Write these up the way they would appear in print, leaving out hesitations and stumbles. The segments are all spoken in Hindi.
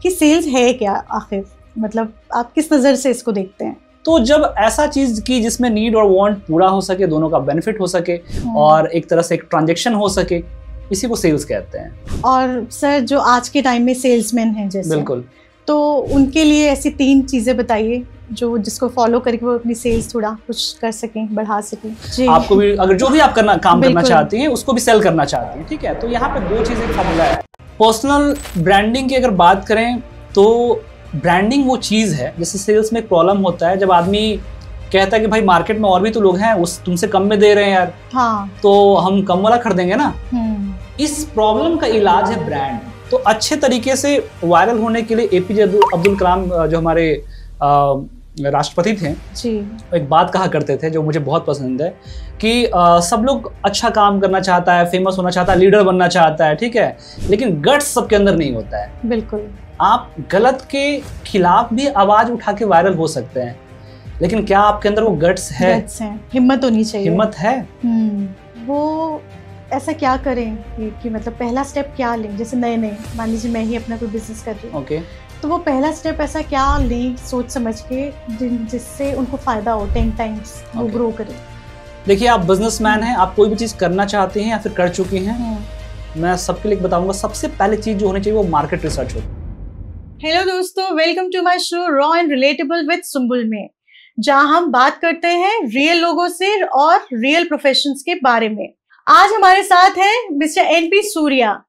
कि सेल्स है क्या आखिर, मतलब आप किस नज़र से इसको देखते हैं? तो जब ऐसा चीज की जिसमें नीड और वांट पूरा हो सके, दोनों का बेनिफिट हो सके और एक तरह से एक ट्रांजैक्शन हो सके, इसी को सेल्स कहते हैं। और सर जो आज के टाइम में सेल्समैन हैं जैसे, बिल्कुल, तो उनके लिए ऐसी 3 चीजें बताइए जो जिसको फॉलो करके वो अपनी सेल्स थोड़ा कुछ कर सकें, बढ़ा सकें। जी, आपको भी अगर जो भी आप काम करना चाहती हैं उसको भी सेल करना चाहती हैं, ठीक है। तो यहाँ पे 2 चीजें फॉर्मूला है। पर्सनल ब्रांडिंग की अगर बात करें तो ब्रांडिंग वो चीज है, जैसे सेल्स में एक प्रॉब्लम होता है जब आदमी कहता है कि भाई मार्केट में और भी तो लोग हैं, उस तुमसे कम में दे रहे हैं यार, हाँ, तो हम कम वाला खरीदेंगे ना। इस प्रॉब्लम का इलाज है ब्रांड। तो अच्छे तरीके से वायरल होने के लिए एपीजे अब्दुल कलाम जो हमारे राष्ट्रपति थे जी, एक बात कहा करते थे जो मुझे बहुत पसंद है कि सब लोग अच्छा काम करना चाहता है, फेमस होना चाहता है, लीडर बनना चाहता है, ठीक है, लेकिन गट्स सबके अंदर नहीं होता है। बिल्कुल, आप गलत के खिलाफ भी आवाज उठा के वायरल हो सकते हैं, लेकिन क्या आपके अंदर वो गट्स है? हिम्मत होनी चाहिए। हिम्मत है। वो ऐसा क्या करें कि मतलब पहला स्टेप क्या लें? जैसे नए मान लीजिए मैं ही अपना कोई बिजनेस कर रही हूँ, ओके, तो वो पहला स्टेप ऐसा क्या लें सोच समझ के जिससे उनको फायदा हो, 10 टाइम्स वो ग्रो करे? देखिए, आप बिजनेसमैन हैं, आप कोई भी चीज करना चाहते हैं या फिर कर चुकी हैं, मैं सबके लिए बताऊंगा सबसे पहले चीज जो होनी चाहिए वो मार्केट रिसर्च हो। हेलो दोस्तों, welcome to my show raw and relatable with Sumbul में, जहां हम बात करते हैं रियल लोगों से और रियल प्रोफेशंस के बारे में। आज हमारे साथ है मिस्टर एनपी सूर्या,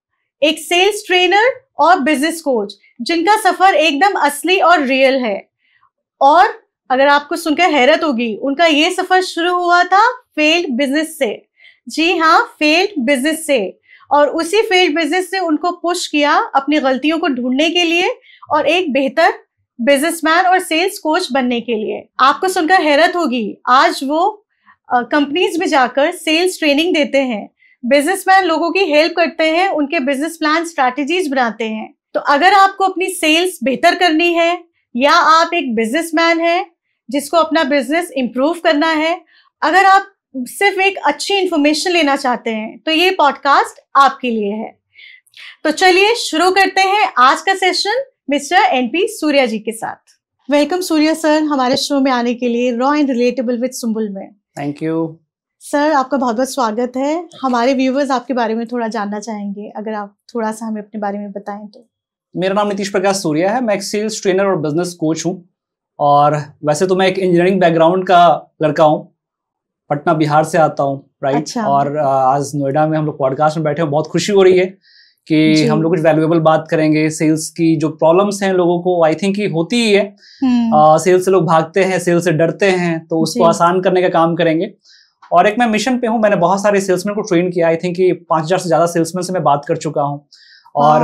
एक सेल्स ट्रेनर और बिजनेस कोच, जिनका सफर एकदम असली और रियल है। और अगर आपको सुनकर हैरत होगी, उनका ये सफर शुरू हुआ था फेल्ड बिजनेस से। जी हाँ, फेल्ड बिजनेस से। और उसी फेल्ड बिजनेस से उनको पुश किया अपनी गलतियों को ढूंढने के लिए और एक बेहतर बिजनेसमैन और सेल्स कोच बनने के लिए। आपको सुनकर हैरत होगी, आज वो कंपनीज में जाकर सेल्स ट्रेनिंग देते हैं, बिजनेसमैन लोगों की हेल्प करते हैं, उनके बिजनेस प्लान स्ट्रैटेजीज बनाते हैं। तो अगर आपको अपनी सेल्स बेहतर करनी है या आप एक बिजनेसमैन हैं जिसको अपना बिजनेस इंप्रूव करना है, अगर आप सिर्फ एक अच्छी इंफॉर्मेशन लेना चाहते हैं, तो ये पॉडकास्ट आपके लिए है। तो चलिए शुरू करते हैं आज का session mister NP Surya ji के साथ। वेलकम सूर्या सर हमारे शो में आने के लिए, raw and relatable with Sumbul में। थैंक यू सर, आपका बहुत बहुत स्वागत है। हमारे व्यूवर्स आपके बारे में थोड़ा जानना चाहेंगे, अगर आप थोड़ा सा हमें अपने बारे में बताएं तो। मेरा नाम नीतीश प्रकाश सूर्या है, मैं एक सेल्स ट्रेनर और बिजनेस कोच हूँ। और वैसे तो मैं एक इंजीनियरिंग बैकग्राउंड का लड़का हूँ, पटना बिहार से आता हूँ, राइट। अच्छा। और आज नोएडा में हम लोग पॉडकास्ट में बैठे हैं, बहुत खुशी हो रही है कि हम लोग कुछ वैल्यूएबल बात करेंगे। सेल्स की जो प्रॉब्लम्स हैं लोगों को, आई थिंक ही होती ही है, सेल्स से लोग भागते हैं, सेल्स से डरते हैं, तो उसको आसान करने का काम करेंगे। और एक मैं मिशन पे हूँ, मैंने बहुत सारे सेल्समैन को ट्रेन किया, आई थिंक 5000 से ज्यादा सेल्समैन से मैं बात कर चुका हूँ। और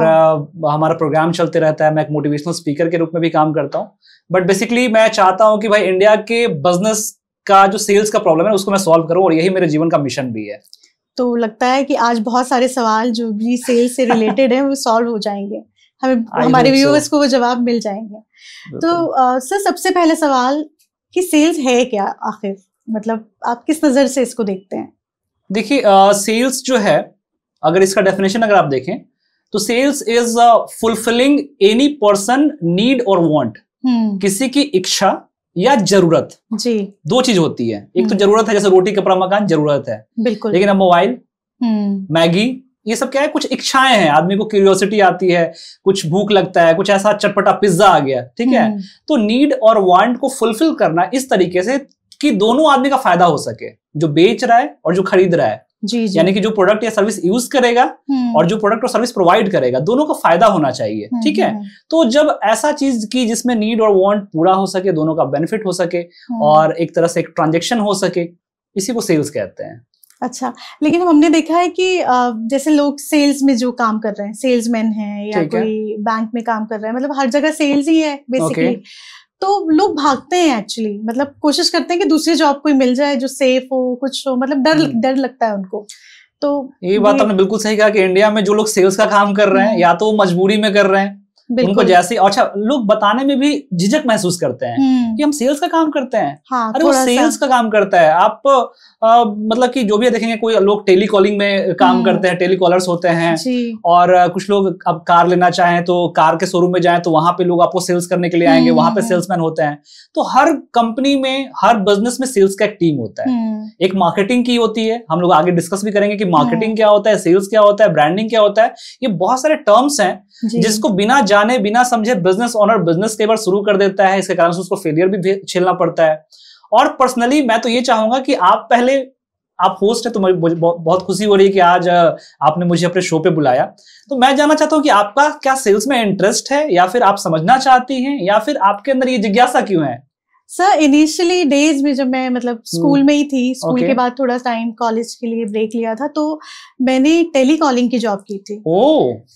हमारा प्रोग्राम चलते रहता है, मैं एक मोटिवेशनल स्पीकर के रूप में भी काम करता हूँ। बट बेसिकली मैं चाहता हूँ कि भाई इंडिया के बिजनेस का जो सेल्स का प्रॉब्लम है उसको मैं सॉल्व करूँ, और यही मेरे जीवन का मिशन भी है। तो लगता है कि आज बहुत सारे सवाल जो भी सेल्स से रिलेटेड हैं वो सॉल्व हो जाएंगे, हमें हमारे व्यूअर्स को वो जवाब मिल जाएंगे। तो सर, सबसे पहला सवाल कि सेल्स है क्या आखिर, मतलब आप किस नजर से इसको देखते हैं? देखिए, सेल्स जो है, अगर इसका डेफिनेशन अगर आप देखें तो sales is fulfilling any person need और वांट। किसी की इच्छा या जरूरत जी, 2 चीज होती है। एक तो जरूरत है, जैसे रोटी कपड़ा मकान जरूरत है, बिल्कुल, लेकिन अब मोबाइल, मैगी, ये सब क्या है, कुछ इच्छाएं हैं, आदमी को क्यूरियोसिटी आती है, कुछ भूख लगता है, कुछ ऐसा चटपटा पिज्जा आ गया, ठीक है। तो नीड और वांट को फुलफिल करना इस तरीके से कि दोनों आदमी का फायदा हो सके, जो बेच रहा है और जो खरीद रहा है, जी। यानी कि जो प्रोडक्ट या सर्विस यूज करेगा और जो प्रोडक्ट और सर्विस प्रोवाइड करेगा, दोनों का फायदा होना चाहिए, ठीक है। तो जब ऐसा चीज की जिसमें नीड और वांट पूरा हो सके, दोनों का बेनिफिट हो सके और एक तरह से एक ट्रांजैक्शन हो सके, इसी को सेल्स कहते हैं। अच्छा, लेकिन हमने देखा है कि जैसे लोग सेल्स में जो काम कर रहे हैं, सेल्समैन हैं या कोई बैंक में काम कर रहे हैं, मतलब हर जगह सेल्स ही है बेसिकली, तो लोग भागते हैं एक्चुअली, मतलब कोशिश करते हैं कि दूसरी जॉब कोई मिल जाए जो सेफ हो, कुछ हो, मतलब डर लगता है उनको। तो ये बात आपने बिल्कुल सही कहा कि इंडिया में जो लोग सेल्स का काम कर रहे हैं, या तो वो मजबूरी में कर रहे हैं, उनको जैसे, अच्छा लोग बताने में भी झिझक महसूस करते हैं कि हम सेल्स का काम करते हैं। हाँ, अरे वो सेल्स का काम करता है। आप मतलब कि जो भी देखेंगे, कोई लोग टेली कॉलिंग में काम करते हैं, टेली कॉलर्स होते हैं, और कुछ लोग अब कार लेना चाहें तो कार के शोरूम में जाएं तो वहां पे लोग आपको सेल्स करने के लिए आएंगे, वहां पे सेल्समैन होते हैं। तो हर कंपनी में, हर बिजनेस में सेल्स का एक टीम होता है। एक मार्केटिंग की होती है, हम लोग आगे डिस्कस भी करेंगे कि मार्केटिंग क्या होता है, सेल्स क्या होता है, ब्रांडिंग क्या होता है। ये बहुत सारे टर्म्स हैं जिसको बिना जाने बिना समझे बिजनेस ओनर बिजनेस कई बार शुरू कर देता है, इसके कारण से उसको फेलियर भी झेलना पड़ता है। और पर्सनली मैं तो ये चाहूंगा कि आप होस्ट है, तो मुझे बहुत खुशी हो रही है कि आज आपने मुझे अपने शो पे बुलाया। तो मैं जानना चाहता हूं कि आपका क्या सेल्स में इंटरेस्ट है, या फिर आप समझना चाहती हैं, या फिर आपके अंदर ये जिज्ञासा क्यों है? सर इनिशियली डेज में जब मैं मतलब स्कूल में ही थी, स्कूल के बाद थोड़ा टाइम कॉलेज के लिए ब्रेक लिया था, तो मैंने टेली कॉलिंग की जॉब की थी।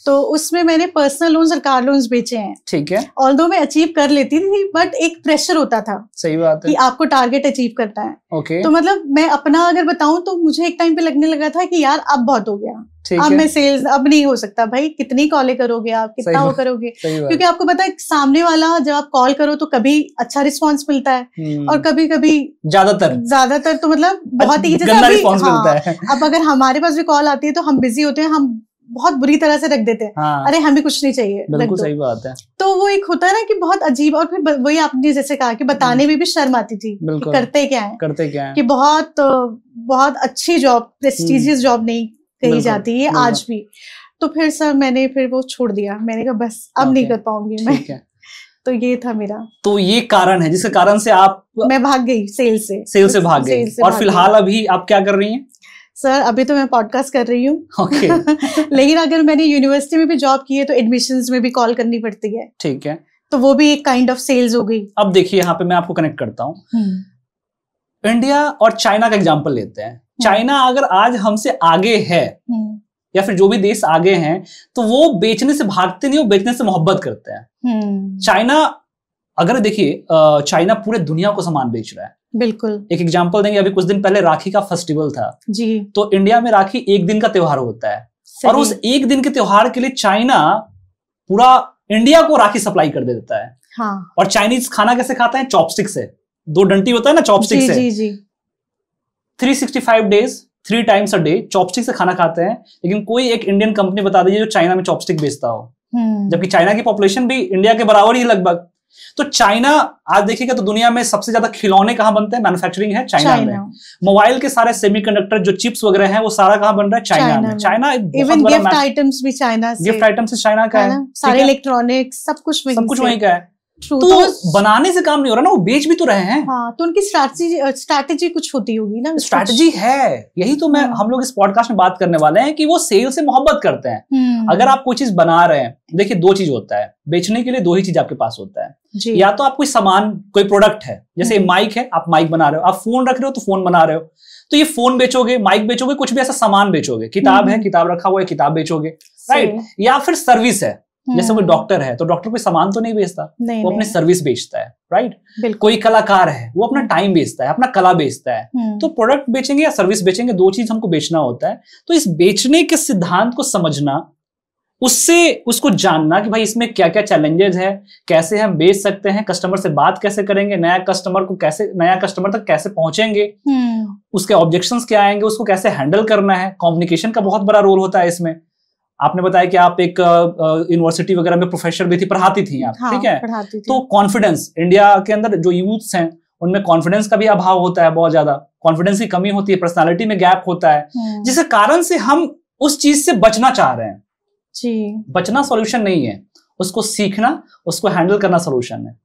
तो उसमें मैंने पर्सनल लोन्स और कार लोन्स बेचे हैं। ठीक है। ऑल्दो मैं अचीव कर लेती थी, बट एक प्रेशर होता था। सही बात है कि आपको टारगेट अचीव करना है। तो मतलब मैं अपना अगर बताऊं तो मुझे एक टाइम पे लगने लगा था कि यार अब बहुत हो गया, अब मैं सेल्स अब नहीं हो सकता भाई, कितनी कॉलें करोगे आप, कितना वो करोगे, क्योंकि आपको पता है सामने वाला जब आप कॉल करो तो कभी अच्छा रिस्पांस मिलता है और कभी कभी ज्यादातर तो मतलब बहुत ही अब अगर हमारे पास भी कॉल आती है तो हम बिजी होते हैं, हम बहुत बुरी तरह से रख देते हैं। अरे हमें कुछ नहीं चाहिए, बिल्कुल सही बात है। तो वो एक होता है ना कि बहुत अजीब, और फिर वही आपने जैसे कहा कि बताने में भी शर्म आती थी कि करते क्या है कि बहुत अच्छी जॉब, प्रेस्टिजियस जॉब नहीं कही जाती है आज भी। तो फिर सर मैंने फिर वो छोड़ दिया, मैंने कहा बस अब नहीं कर पाऊंगी मैं। तो ये था मेरा, तो ये कारण है जिसके कारण से मैं भाग गई सेल्स से भाग गई। और फिलहाल अभी आप क्या कर रही हैं? सर अभी तो मैं पॉडकास्ट कर रही हूँ। लेकिन अगर मैंने यूनिवर्सिटी में भी जॉब की है तो एडमिशंस में भी कॉल करनी पड़ती है। ठीक है। तो वो भी एक काइंड ऑफ सेल्स हो गई। अब देखिए यहाँ पे मैं आपको कनेक्ट करता हूँ, इंडिया और चाइना का एग्जाम्पल लेते हैं। चाइना अगर आज हमसे आगे है, या फिर जो भी देश आगे हैं, तो वो बेचने से भागते नहीं, वो बेचने से मोहब्बत करते हैं। चाइना, अगर देखिए चाइना पूरे दुनिया को सामान बेच रहा है। बिल्कुल। एक एग्जांपल देंगे, अभी कुछ दिन पहले राखी का फेस्टिवल था जी, तो इंडिया में राखी एक दिन का त्योहार होता है, और उस एक दिन के त्योहार के लिए चाइना पूरा इंडिया को राखी सप्लाई कर देता है। हाँ। और चाइनीज खाना कैसे खाता है? चॉपस्टिक से, 2 डंटी होता है ना चॉपस्टिक से। जी, जी। 365 days 3 times a day chopstick से खाना खाते हैं। लेकिन कोई एक इंडियन कंपनी बता दीजिए जो चाइना में चॉपस्टिक बेचता हो, जबकि चाइना की पॉपुलेशन भी इंडिया के बराबर ही लगभग। तो चाइना आज देखिएगा तो दुनिया में सबसे ज्यादा खिलौने कहाँ बनते हैं? मैन्युफैक्चरिंग है चाइना में। मोबाइल के सारे सेमीकंडक्टर जो चिप्स वगैरह हैं वो सारा कहाँ बन रहा है? चाइना में। चाइना इवन गिफ्ट आइटम्स भी चाइना से, गिफ्ट आइटम्स चाइना का है, सारे इलेक्ट्रॉनिक्स सब कुछ वहीं का है। तो बनाने से काम नहीं हो रहा ना, वो बेच भी तो रहे हैं। हाँ, तो उनकी स्ट्रैटेजी कुछ होती होगी ना। स्ट्रैटेजी है, यही तो हम लोग इस पॉडकास्ट में बात करने वाले हैं कि वो सेल से मोहब्बत करते हैं। अगर आप कोई चीज बना रहे हैं, देखिए 2 चीज होता है बेचने के लिए, 2 ही चीज आपके पास होता है। या तो आप कोई सामान, कोई प्रोडक्ट है, जैसे माइक है, आप माइक बना रहे हो, आप फोन रख रहे हो तो फोन बना रहे हो, तो ये फोन बेचोगे, माइक बेचोगे, कुछ भी ऐसा सामान बेचोगे। किताब है, किताब रखा हुआ है, किताब बेचोगे, राइट। या फिर सर्विस है, जैसे कोई डॉक्टर है तो डॉक्टर कोई सामान तो नहीं बेचता, वो अपनी सर्विस बेचता है, राइट। कोई कलाकार है, वो अपना टाइम बेचता है, अपना कला बेचता है। तो प्रोडक्ट बेचेंगे या सर्विस बेचेंगे, 2 चीज हमको बेचना होता है। तो इस बेचने के सिद्धांत को समझना, उससे उसको जानना कि भाई इसमें क्या क्या चैलेंजेस है, कैसे हम बेच सकते हैं, कस्टमर से बात कैसे करेंगे, नया कस्टमर तक कैसे पहुंचेंगे, उसके ऑब्जेक्शंस क्या आएंगे, उसको कैसे हैंडल करना है। कम्युनिकेशन का बहुत बड़ा रोल होता है इसमें। आपने बताया कि आप एक यूनिवर्सिटी वगैरह में प्रोफेसर भी थी, पढ़ाती थी आप, ठीक है। तो कॉन्फिडेंस, इंडिया के अंदर जो यूथ्स हैं उनमें कॉन्फिडेंस का भी अभाव होता है, बहुत ज्यादा कॉन्फिडेंस की कमी होती है, पर्सनालिटी में गैप होता है, जिसके कारण से हम उस चीज से बचना चाह रहे हैं। बचना सॉल्यूशन नहीं है, उसको सीखना, उसको हैंडल करना सॉल्यूशन है।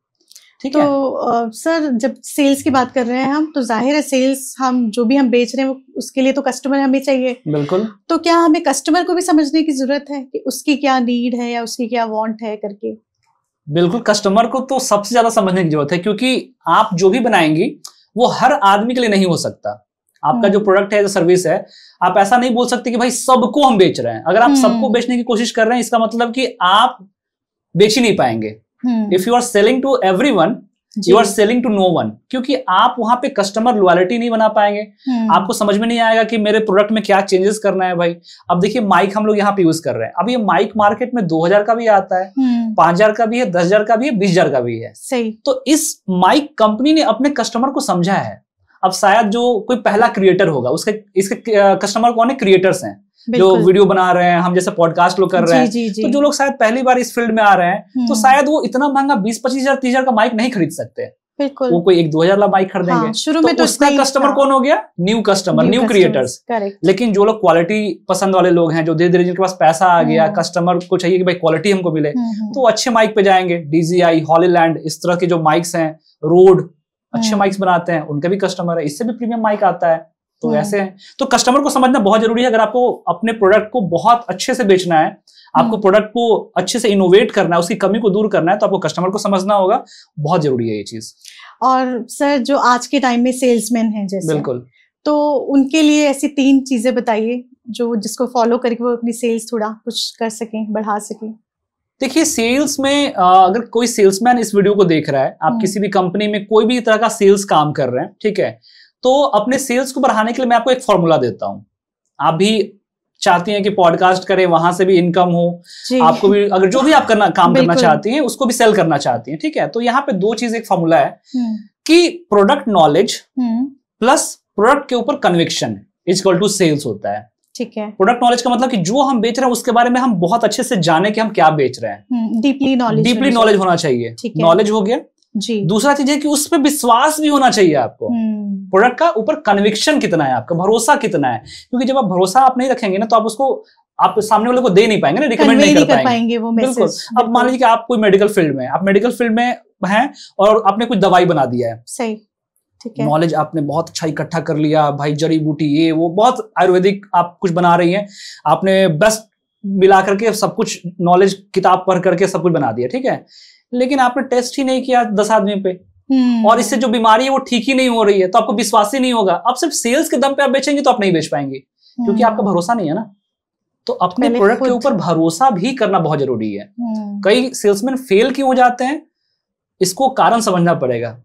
ठीक है। तो सर जब सेल्स की बात कर रहे हैं हम, तो जाहिर है सेल्स, हम जो भी हम बेच रहे हैं उसके लिए तो कस्टमर हमें चाहिए। बिल्कुल। तो क्या हमें कस्टमर को भी समझने की जरूरत है कि उसकी क्या नीड है या उसकी क्या वांट है करके? बिल्कुल, कस्टमर को तो सबसे ज्यादा समझने की जरूरत है, क्योंकि आप जो भी बनाएंगी वो हर आदमी के लिए नहीं हो सकता। आपका जो प्रोडक्ट है, जो सर्विस है, आप ऐसा नहीं बोल सकते कि भाई सबको हम बेच रहे हैं। अगर आप सबको बेचने की कोशिश कर रहे हैं, इसका मतलब कि आप बेच ही नहीं पाएंगे। If you are selling to everyone, you are selling to no one, क्योंकि आप वहां पे कस्टमर लॉयल्टी नहीं बना पाएंगे। आपको समझ में नहीं आएगा कि मेरे प्रोडक्ट में क्या चेंजेस करना है। भाई अब देखिए माइक हम लोग यहाँ पे यूज कर रहे हैं, अब ये माइक मार्केट में 2000 का भी आता है, 5000 का भी है, 10,000 का भी है, 20,000 का भी है। सही। तो इस माइक कंपनी ने अपने कस्टमर को समझा है। अब शायद जो कोई पहला क्रिएटर होगा, इसके कस्टमर कौन है? क्रिएटर्स हैं जो वीडियो बना रहे हैं, हम जैसे पॉडकास्ट लोग कर रहे हैं। तो जो लोग शायद पहली बार इस फील्ड में आ रहे हैं, तो शायद वो इतना महंगा 20-25,000 30,000 का माइक नहीं खरीद सकते। बिल्कुल। वो कोई 1-2 हजार माइक खरीदेंगे। शुरू में तो उसका कस्टमर कौन हो गया? New customer, new creators. लेकिन जो लोग क्वालिटी पसंद वाले लोग हैं, जो धीरे धीरे जिनके पास पैसा आ गया, कस्टमर को चाहिए कि भाई क्वालिटी हमको मिले, तो अच्छे माइक पे जाएंगे। DJI, हॉलीलैंड, इस तरह के जो माइक्स हैं, रोड अच्छे माइक्स बनाते हैं, उनके भी कस्टमर है। इससे भी प्रीमियम माइक आता है। तो ऐसे है, तो कस्टमर को समझना बहुत जरूरी है। अगर आपको अपने प्रोडक्ट को बहुत अच्छे से बेचना है, आपको प्रोडक्ट को अच्छे से इनोवेट करना है, उसकी कमी को दूर करना है, तो आपको कस्टमर को समझना होगा। बहुत जरूरी है ये चीज। और सर जो आज के टाइम में सेल्समैन हैं जैसे, बिल्कुल, तो उनके लिए ऐसी 3 चीजें बताइए जो जिसको फॉलो करके वो अपनी सेल्स थोड़ा कुछ कर सकें, बढ़ा सकें। देखिए सेल्स में अगर कोई सेल्समैन इस वीडियो को देख रहा है, आप किसी भी कंपनी में कोई भी तरह का सेल्स काम कर रहे हैं, ठीक है, तो अपने सेल्स को बढ़ाने के लिए मैं आपको एक फॉर्मूला देता हूं। आप भी चाहती हैं कि पॉडकास्ट करें, वहां से भी इनकम हो, आपको भी अगर जो भी आप काम करना चाहती हैं उसको भी सेल करना चाहती हैं, ठीक है। तो यहाँ पे 2 चीज, एक फॉर्मूला है कि प्रोडक्ट नॉलेज प्लस प्रोडक्ट के ऊपर conviction is equal to sales होता है। ठीक है। प्रोडक्ट नॉलेज का मतलब कि जो हम बेच रहे हैं उसके बारे में हम बहुत अच्छे से जाने कि हम क्या बेच रहे हैं। डीपली नॉलेज होना चाहिए। नॉलेज हो गया जी। दूसरा चीज है कि उस पर विश्वास भी होना चाहिए आपको। प्रोडक्ट का ऊपर कन्विक्शन कितना है आपका, भरोसा कितना है, क्योंकि जब आप भरोसा आप नहीं रखेंगे ना, तो आप उसको आप सामने वाले को दे नहीं पाएंगे ना, रिकमेंड नहीं कर पाएंगे वो मैसेज। बिल्कुल। अब मान लीजिए कि आप कोई मेडिकल फील्ड में, आप मेडिकल फील्ड में हैं और आपने कुछ दवाई बना दिया है, सही, ठीक है, नॉलेज आपने बहुत अच्छा इकट्ठा कर लिया, भाई जड़ी बूटी ये वो बहुत आयुर्वेदिक आप कुछ बना रही हैं, आपने बेस्ट मिला करके सब कुछ नॉलेज किताब पढ़ करके सब कुछ बना दिया, ठीक है, लेकिन आपने टेस्ट ही नहीं किया 10 आदमी पे, और इससे जो बीमारी है वो ठीक ही नहीं हो रही है, तो आपको विश्वास ही नहीं होगा। आप सिर्फ सेल्स के दम पे आप बेचेंगे तो आप नहीं बेच पाएंगे, क्योंकि आपका भरोसा नहीं है ना। तो अपने प्रोडक्ट के ऊपर भरोसा भी करना बहुत जरूरी है। कई सेल्समैन फेल क्यों हो जाते हैं, इसको कारण समझना पड़ेगा,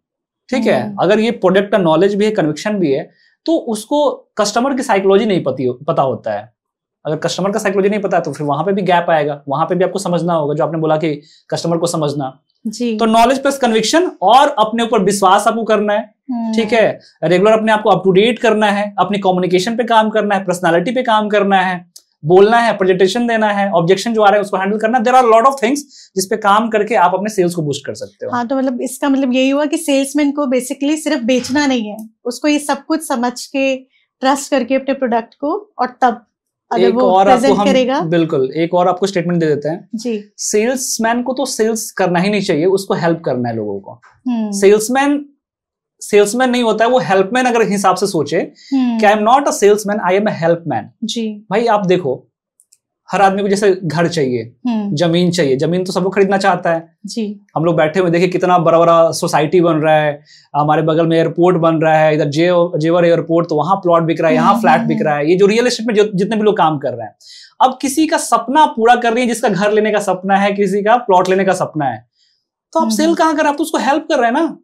ठीक है। अगर ये प्रोडक्ट का नॉलेज भी है, कन्विक्शन भी है, तो उसको कस्टमर की साइकोलॉजी नहीं पता होता है। अगर कस्टमर का साइकोलॉजी नहीं पता है तो फिर वहां पे भी गैप आएगा, वहां पे भी आपको समझना होगा, जो आपने बोला कि कस्टमर को समझना जी। तो नॉलेज प्लस कन्विक्शन और अपने ऊपर विश्वास आपको करना है, ठीक है, रेगुलर अपने आप को अप टू डेट करना है, अपनी कम्युनिकेशन पे काम करना है, पर्सनालिटी पे काम करना है, बोलना है, प्रेजेंटेशन देना है, ऑब्जेक्शन जो आ रहे हैं उसको हैंडल करना। There are lot of things जिस पे काम करके आप अपने सेल्स को बूस्ट कर सकते हो। हाँ, तो मतलब इसका मतलब यही हुआ कि सेल्समैन को बेसिकली सिर्फ बेचना नहीं है, उसको ये सब कुछ समझ के ट्रस्ट करके अपने प्रोडक्ट को, और तब अगर वो प्रेजेंट करेगा। बिल्कुल, एक और आपको स्टेटमेंट दे देते हैं जी। सेल्समैन को तो सेल्स करना ही नहीं चाहिए, उसको हेल्प करना है लोगों को। सेल्समैन नहीं होता है, वो हेल्पमैन अगर हिसाब से सोचे कि I am not a salesman, I am a helpman जी। भाई आप देखो, हर आदमी को जैसे घर चाहिए, जमीन चाहिए, जमीन तो सब लोग खरीदना चाहता है जी। हम लोग बैठे हुए देखिए कितना बड़ा बड़ा सोसाइटी बन रहा है, हमारे बगल में एयरपोर्ट बन रहा है, इधर जेवर एयरपोर्ट, तो वहां प्लॉट बिक रहा है, यहाँ फ्लैट बिक रहा है। ये जो रियल एस्टेट में जितने भी लोग काम कर रहे हैं, अब किसी का सपना पूरा कर रही है, जिसका घर लेने का सपना है, किसी का प्लॉट लेने का सपना है, तो आप सेल कहाँ कर रहे हैं, आप तो उसको हेल्प कर रहे हैं ना।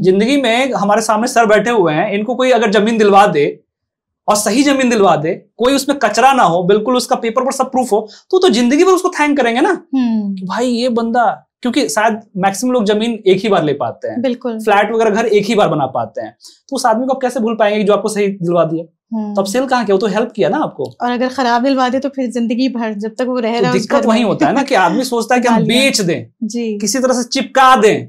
जिंदगी में हमारे सामने सर बैठे हुए हैं, इनको कोई अगर जमीन दिलवा दे और सही जमीन दिलवा दे, कोई उसमें कचरा ना हो, बिल्कुल उसका पेपर पर सब प्रूफ हो, तो जिंदगी भर उसको थैंक करेंगे ना कि भाई ये बंदा, क्योंकि शायद मैक्सिमम लोग जमीन एक ही बार ले पाते हैं, बिल्कुल फ्लैट वगैरह घर एक ही बार बना पाते हैं, तो उस आदमी को आप कैसे भूल पाएंगे जो आपको सही दिलवा दिया। तो अब सेल कहाँ किया, वो तो हेल्प किया ना आपको। और अगर खराब दिलवा दे तो फिर जिंदगी भर जब तक वो रह रहा है, दिक्कत वही होता है ना कि आदमी सोचता है कि हम बेच दें जी, किसी तरह से चिपका दें,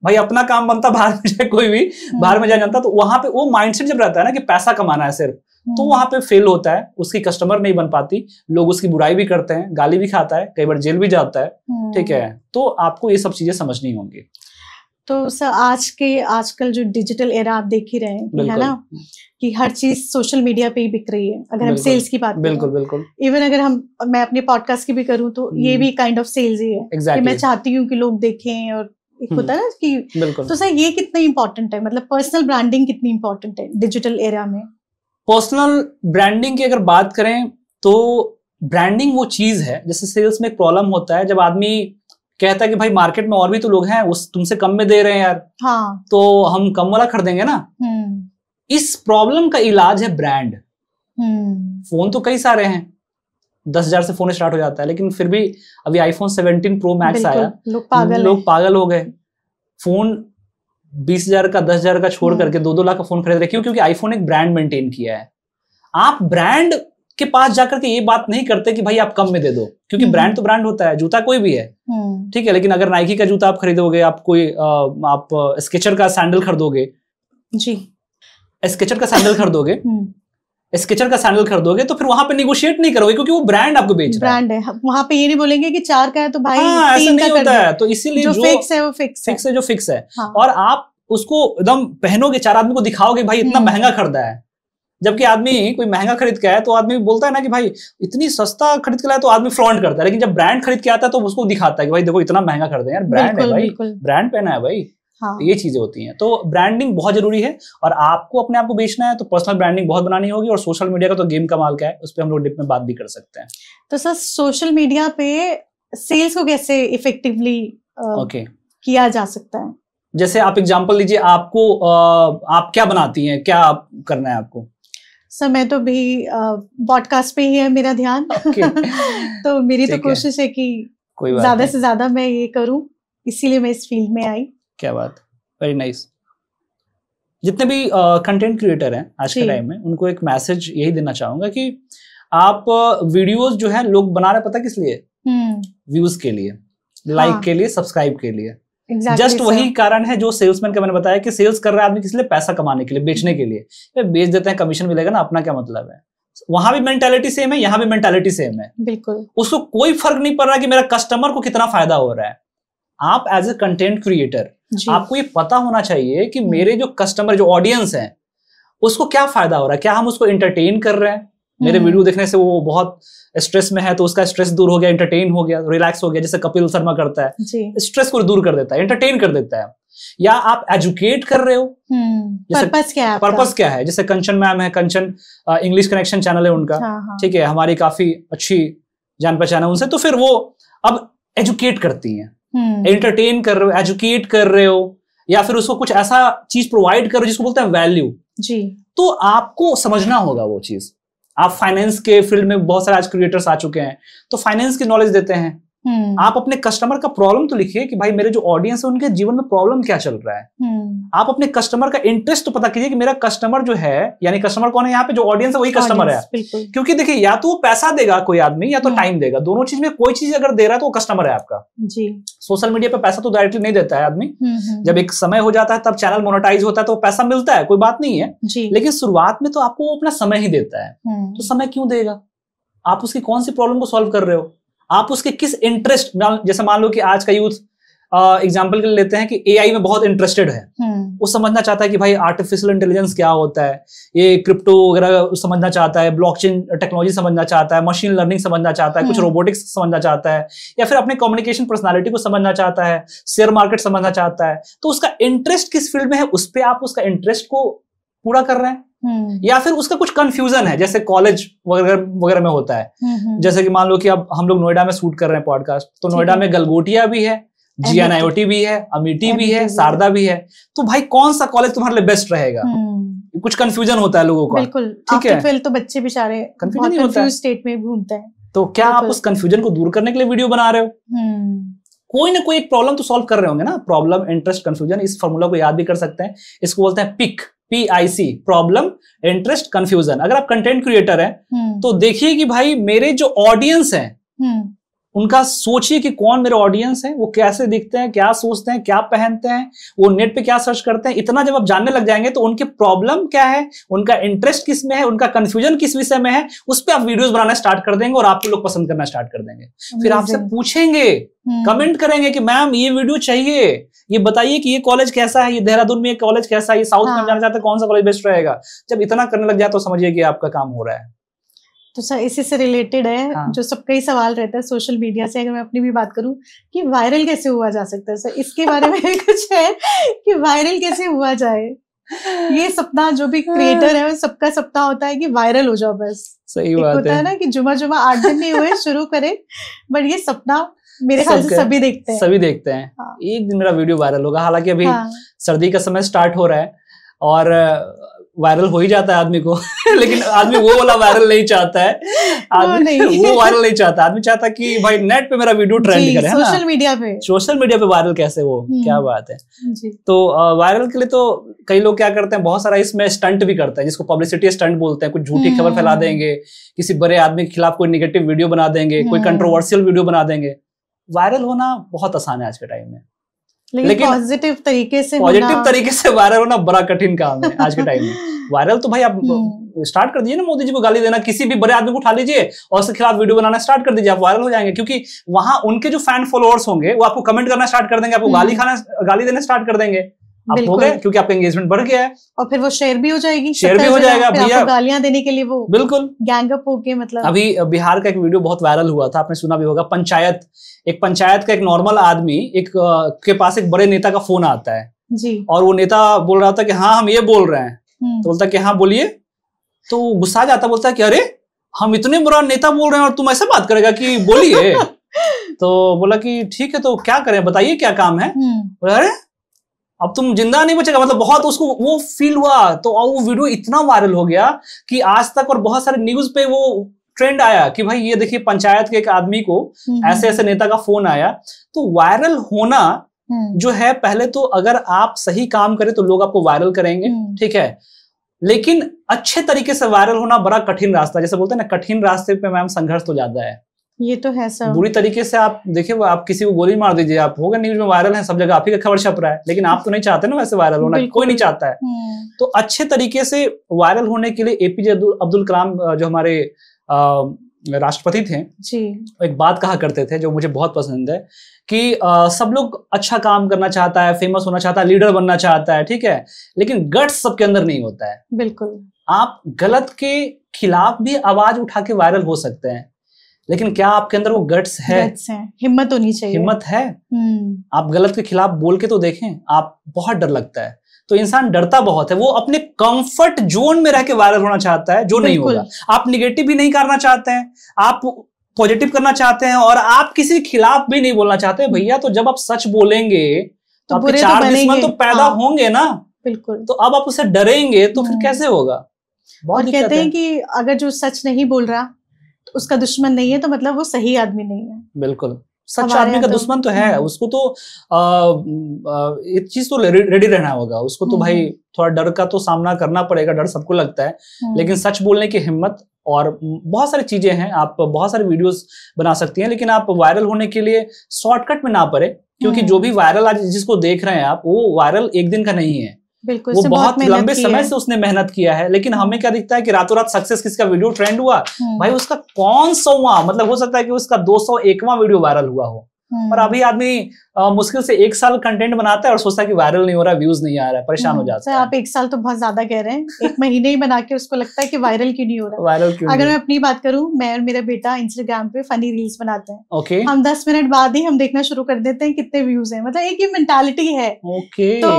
भाई अपना काम बनता, बाहर में जाए कोई भी बाहर में जाए जानता, तो वहां पे वो माइंडसेट जब रहता है ना कि पैसा कमाना है सिर्फ, तो वहां पे फेल होता है, उसकी कस्टमर नहीं बन पाती, लोग उसकी बुराई भी करते हैं, गाली भी खाता है, कई बार जेल भी जाता है, ठीक है। तो आपको ये सब चीजें समझनी होंगी। तो सर आजकल जो डिजिटल एरा आप देख ही रहे हैं, है ना, कि हर चीज सोशल मीडिया पे ही बिक रही है। अगर हम सेल्स की बात करें, बिल्कुल, इवन अगर मैं अपने पॉडकास्ट की भी करूं तो ये भी काइंड ऑफ सेल्स ही है कि मैं चाहती हूँ कि लोग देखें, और एक होता है ना कि, तो सर ये कितना इंपॉर्टेंट है, मतलब पर्सनल ब्रांडिंग कितनी इंपॉर्टेंट है डिजिटल एरा में। पर्सनल ब्रांडिंग की अगर बात करें तो ब्रांडिंग वो चीज है, जैसे सेल्स में एक प्रॉब्लम होता है, जब आदमी कहता है कि भाई मार्केट में और भी तो लोग हैं, उस तुमसे कम में दे रहे हैं यार, हाँ, तो हम कम वाला खरीदेंगे ना। इस प्रॉब्लम का इलाज है ब्रांड। फोन तो कई सारे हैं, 10,000 से फोन स्टार्ट हो जाता है, लेकिन फिर भी अभी आईफोन 17 प्रो मैक्स आया, लोग पागल हो गए। फोन 20,000 का 10,000 का छोड़ करके 2-2 लाख का फोन खरीद रहे। क्यों? क्योंकि आईफोन एक ब्रांड मेंटेन किया है। आप ब्रांड के पास जाकर के ये बात नहीं करते कि भाई आप कम में दे दो, क्योंकि ब्रांड तो ब्रांड होता है, जूता कोई भी है, ठीक है, लेकिन अगर नाइकी का जूता आप खरीदोगे, आप कोई आप स्केचर का सैंडल खरीदोगे जी, स्केचर का सैंडल खरीदोगे, स्केचर का सैंडल खरीदोगे, तो फिर वहां पे निगोशिएट नहीं करोगे, क्योंकि वो ब्रांड आपको बेच रहा है। ब्रांड है, वहां पे ये नहीं बोलेंगे कि 4 का है तो भाई 3 का होता है। तो इसीलिए जो फिक्स है वो फिक्स है, जो फिक्स है। और आप उसको एकदम पहनोगे, 4 आदमी को दिखाओगे भाई इतना महंगा खरीदा है, जबकि आदमी कोई महंगा खरीद के आया तो आदमी बोलता है ना कि भाई इतनी सस्ता खरीद के लाया, तो आदमी फ्लॉन्ट करता है। लेकिन जब ब्रांड खरीद के आता है तो उसको दिखाता है कि भाई देखो इतना महंगा खरीदे यार, ब्रांड है भाई, ब्रांड पहना है भाई। हाँ। ये चीजें होती हैं। तो ब्रांडिंग बहुत जरूरी है, और आपको अपने आप को बेचना है तो पर्सनल ब्रांडिंग बहुत बनानी होगी। और सोशल मीडिया का तो गेम कमाल का है, उस पर हम लोग डिप में बात भी कर सकते हैं। तो सर सोशल मीडिया पे सेल्स को कैसे इफेक्टिवली किया जा सकता है? जैसे आप एग्जांपल लीजिए, आपको आप क्या बनाती हैं, क्या करना है आपको? सर मैं तो भी पॉडकास्ट पे ही है मेरा ध्यान। तो मेरी तो कोशिश है कि ज्यादा से ज्यादा मैं ये करूं, इसीलिए मैं इस फील्ड में आई। क्या बात, वेरी नाइस। जितने भी कंटेंट क्रिएटर हैं आज के टाइम में, उनको एक मैसेज यही देना चाहूंगा कि आप वीडियोस जो है लोग बना रहे, पता किस लिए? व्यूज के लिए, लाइक के लिए, सब्सक्राइब के लिए। जस्ट वही कारण है जो सेल्समैन का मैंने बताया कि सेल्स कर रहा है आदमी किस लिए? पैसा कमाने के लिए, बेचने के लिए। बेच देते हैं, कमीशन मिलेगा ना, अपना क्या मतलब है? वहां भी मेंटालिटी सेम है, यहाँ भी मेंटालिटी सेम है। बिल्कुल, उसको कोई फर्क नहीं पड़ रहा कि मेरा कस्टमर को कितना फायदा हो रहा है। आप एज ए कंटेंट क्रिएटर आपको ये पता होना चाहिए कि मेरे जो कस्टमर, जो ऑडियंस है, उसको क्या फायदा हो रहा है। क्या हम उसको एंटरटेन कर रहे हैं? मेरे वीडियो देखने से वो बहुत स्ट्रेस में है तो उसका स्ट्रेस दूर हो गया, एंटरटेन हो गया, रिलैक्स हो गया, जैसे कपिल शर्मा करता है, स्ट्रेस को दूर कर देता है, एंटरटेन कर देता है। या आप एजुकेट कर रहे हो, पर्पस क्या है? पर्पस क्या है? जैसे कंचन मैम है, कंचन इंग्लिश कनेक्शन चैनल है उनका, ठीक है, हमारी काफी अच्छी जान पहचान है उनसे। तो फिर वो अब एजुकेट करती हैं, एंटरटेन कर रहे हो, एजुकेट कर रहे हो, या फिर उसको कुछ ऐसा चीज प्रोवाइड करो जिसको बोलते हैं वैल्यू जी। तो आपको समझना होगा वो चीज। आप फाइनेंस के फील्ड में बहुत सारे आज क्रिएटर्स आ चुके हैं, तो फाइनेंस की नॉलेज देते हैं। आप अपने कस्टमर का प्रॉब्लम तो लिखिए कि भाई मेरे जो ऑडियंस है उनके जीवन में प्रॉब्लम क्या चल रहा है। आप अपने कस्टमर का इंटरेस्ट तो पता कीजिए कि मेरा कस्टमर जो है, यानी कस्टमर कौन है यहाँ पे? जो ऑडियंस है वही कस्टमर है। क्योंकि देखिए, या तो वो पैसा देगा कोई आदमी, या तो टाइम देगा। दोनों चीज में कोई चीज अगर दे रहा है तो वो कस्टमर है आपका जी। सोशल मीडिया पे पैसा तो डायरेक्टली नहीं देता है आदमी, जब एक समय हो जाता है तब चैनल मोनेटाइज होता है तो पैसा मिलता है, कोई बात नहीं है। लेकिन शुरुआत में तो आपको वो अपना समय ही देता है। तो समय क्यों देगा? आप उसकी कौन सी प्रॉब्लम को सॉल्व कर रहे हो? आप उसके किस इंटरेस्ट, जैसे मान लो कि आज का यूथ एग्जांपल के लिए लेते हैं कि एआई में बहुत इंटरेस्टेड है, वो समझना चाहता है कि भाई आर्टिफिशियल इंटेलिजेंस क्या होता है, ये क्रिप्टो वगैरह समझना चाहता है, ब्लॉकचेन टेक्नोलॉजी समझना चाहता है, मशीन लर्निंग समझना चाहता है, कुछ रोबोटिक्स समझना चाहता है, या फिर अपने कम्युनिकेशन पर्सनालिटी को समझना चाहता है, शेयर मार्केट समझना चाहता है। तो उसका इंटरेस्ट किस फील्ड में है, उस पर आप उसका इंटरेस्ट को पूरा कर रहे हैं। या फिर उसका कुछ कंफ्यूजन है, जैसे कॉलेज वगैरह में होता है। जैसे कि मान लो कि अब हम लोग नोएडा में शूट कर रहे हैं पॉडकास्ट, तो नोएडा में गलगोटिया भी है, GNIOT भी है, अमेठी भी है, शारदा भी है। तो भाई कौन सा कॉलेज तुम्हारे लिए बेस्ट रहेगा? कुछ कंफ्यूजन होता है लोगों का। बिल्कुल, ठीक है, तो बच्चे बेचारे कंफ्यूज स्टेट में घूमते हैं। तो क्या आप उस कंफ्यूजन को दूर करने के लिए वीडियो बना रहे हो? कोई ना कोई एक प्रॉब्लम तो सॉल्व कर रहे होंगे ना। प्रॉब्लम, इंटरेस्ट, कंफ्यूजन, इस फॉर्मूला को याद भी कर सकते हैं। इसको बोलते हैं PIC, PIC, problem, interest, confusion. अगर आप कंटेंट क्रिएटर हैं तो देखिए कि भाई मेरे जो ऑडियंस हैं उनका सोचिए कि कौन मेरे ऑडियंस है, वो कैसे दिखते हैं, क्या सोचते हैं, क्या पहनते हैं, वो नेट पे क्या सर्च करते हैं। इतना जब आप जानने लग जाएंगे तो उनके प्रॉब्लम क्या है, उनका इंटरेस्ट किस में है, उनका कंफ्यूजन किस विषय में है, उस पर आप वीडियोस बनाना स्टार्ट कर देंगे और आपको लोग पसंद करना स्टार्ट कर देंगे। फिर आपसे पूछेंगे, कमेंट करेंगे कि मैम ये वीडियो चाहिए, ये बताइए कि ये कॉलेज कैसा है, ये देहरादून में कॉलेज कैसा है, ये साउथ में जाना चाहते हैं, कौन सा कॉलेज बेस्ट रहेगा। जब इतना करने लग जाए तो समझिए कि आपका काम हो रहा है। तो सर इसी से रिलेटेड है, जो सब कई सवाल रहता है सोशल मीडिया से, अगर मैं अपनी भी बात करूं कि वायरल कैसे हुआ जा सकता है, सर इसके बारे में कुछ है कि वायरल कैसे हुआ जाए? ये सपना जो भी क्रिएटर है सबका सपना होता है कि वायरल हो जाओ बस। सही बात होता है ना कि जुमा 8 दिन नहीं हुए शुरू करे, बट ये सपना मेरे ख्याल से सभी देखते हैं। सभी देखते हैं। हाँ। एक दिन मेरा वीडियो वायरल होगा, हालांकि अभी सर्दी का समय स्टार्ट हो रहा है और वायरल हो ही जाता है आदमी को लेकिन आदमी वो वाला वायरल नहीं चाहता है, आदमी वो वायरल नहीं चाहता। आदमी चाहता है कि भाई नेट पे मेरा वीडियो ट्रेंड करे, सोशल मीडिया पे वायरल कैसे हो, क्या बात है जी। तो वायरल के लिए तो कई लोग क्या करते हैं, बहुत सारा इसमें स्टंट भी करते हैं, जिसको पब्लिसिटी स्टंट बोलते हैं। कुछ झूठी खबर फैला देंगे, किसी बड़े आदमी के खिलाफ कोई निगेटिव वीडियो बना देंगे, कोई कंट्रोवर्शियल वीडियो बना देंगे। वायरल होना बहुत आसान है आज के टाइम में, लेकिन पॉजिटिव तरीके से वायरल होना बड़ा कठिन काम है आज के टाइम में। वायरल तो भाई आप स्टार्ट कर दीजिए ना, मोदी जी को गाली देना, किसी भी बड़े आदमी को उठा लीजिए और उसके खिलाफ वीडियो बनाना स्टार्ट कर दीजिए, आप वायरल हो जाएंगे। क्योंकि वहां उनके जो फैन फॉलोअर्स होंगे वो आपको कमेंट करना स्टार्ट कर देंगे, आपको गाली देना स्टार्ट कर देंगे, आप हो गए, क्योंकि आपका एंगेजमेंट बढ़ गया है। और फिर वो शेयर भी हो जाएगी, भैया गालियां देने के लिए वो बिल्कुल गैंग अप होके। मतलब अभी बिहार का एक वीडियो बहुत वायरल हुआ था, आपने सुना भी होगा। पंचायत का एक नॉर्मल आदमी के पास एक बड़े नेता का फोन आता है जी, और वो नेता बोल रहा था कि हाँ हम ये बोल रहे हैं, तो बोलता कि हाँ बोलिए, तो गुस्सा जाता, बोलता है कि अरे हम इतने बड़ा नेता बोल रहे हैं और तुम ऐसे बात करेगा कि बोलिए तो बोला कि ठीक है तो क्या करें, बताइए क्या काम है। अरे अब तुम जिंदा नहीं बचेगा, मतलब बहुत उसको वो फील हुआ। तो वो वीडियो इतना वायरल हो गया कि आज तक और बहुत सारे न्यूज पे वो ट्रेंड आया कि भाई ये देखिए पंचायत के एक आदमी को ऐसे ऐसे नेता का फोन आया। तो वायरल होना जो है, पहले तो अगर आप सही काम करें तो लोग आपको वायरल करेंगे, ठीक है, लेकिन अच्छे तरीके से वायरल होना बड़ा कठिन रास्ता। जैसे बोलते हैं ना, कठिन रास्ते पे मैम संघर्ष तो ज्यादा है। ये तो है सर। बुरी तरीके से आप देखिए, आप किसी को गोली मार दीजिए, आप होगा न्यूज में वायरल है, सब जगह आप ही का खबर छप रहा है, लेकिन आप तो नहीं चाहते ना वैसे वायरल होना, कोई नहीं चाहता है। तो अच्छे तरीके से वायरल होने के लिए एपीजे अब्दुल कलाम जो हमारे राष्ट्रपति थे जी, एक बात कहा करते थे जो मुझे बहुत पसंद है कि सब लोग अच्छा काम करना चाहता है, फेमस होना चाहता है, लीडर बनना चाहता है, ठीक है, लेकिन गट्स सबके अंदर नहीं होता है। बिल्कुल, आप गलत के खिलाफ भी आवाज उठा के वायरल हो सकते हैं, लेकिन क्या आपके अंदर वो गट्स है? हिम्मत होनी चाहिए। हिम्मत है। आप गलत के खिलाफ बोल के तो देखें, आप बहुत डर लगता है, तो इंसान डरता बहुत है, वो अपने कंफर्ट जोन में रह के वायरल होना चाहता है, जो नहीं होगा। आप निगेटिव भी नहीं करना चाहते हैं, आप पॉजिटिव करना चाहते हैं, और आप किसी के खिलाफ भी नहीं बोलना चाहते भैया। तो जब आप सच बोलेंगे तो आपके 4 दुश्मन तो पैदा होंगे ना। बिल्कुल। तो अब आप उससे डरेंगे तो फिर कैसे होगा? बहुत कहते हैं कि अगर जो सच नहीं बोल रहा तो उसका दुश्मन नहीं है, तो मतलब वो सही आदमी नहीं है। बिल्कुल, सच आदमी का दुश्मन तो है, उसको तो एक चीज तो रेडी रहना होगा उसको, तो भाई थोड़ा डर का तो सामना करना पड़ेगा, डर सबको लगता है, लेकिन सच बोलने की हिम्मत और बहुत सारी चीजें हैं। आप बहुत सारे वीडियोस बना सकती हैं, लेकिन आप वायरल होने के लिए शॉर्टकट में ना पड़े, क्योंकि जो भी वायरल आज जिसको देख रहे हैं आप, वो वायरल एक दिन का नहीं है। बिल्कुल, वो बहुत लंबे समय से उसने मेहनत किया है, लेकिन हमें क्या दिखता है कि रातों रात सक्सेस, किसका वीडियो ट्रेंड हुआ, भाई उसका कौन सौवां, मतलब हो सकता है कि उसका 201वां वीडियो वायरल हुआ हो, और अभी आदमी मुश्किल से 1 साल कंटेंट बनाता है और सोचता है कि वायरल नहीं हो रहा, व्यूज नहीं आ रहा है, परेशान हो जाता है। आप 1 साल तो बहुत ज्यादा कह रहे हैं, 1 महीने ही बना के उसको लगता है कि वायरल क्यों नहीं हो रहा। वायरल क्यों? अगर मैं अपनी बात करूं, मैं और मेरा बेटा इंस्टाग्राम पे फनी रील्स बनाते हैं। ओके। हम 10 मिनट बाद ही हम देखना शुरू कर देते हैं कितने व्यूज हैं, मतलब एक ये मेंटालिटी है। ओके। तो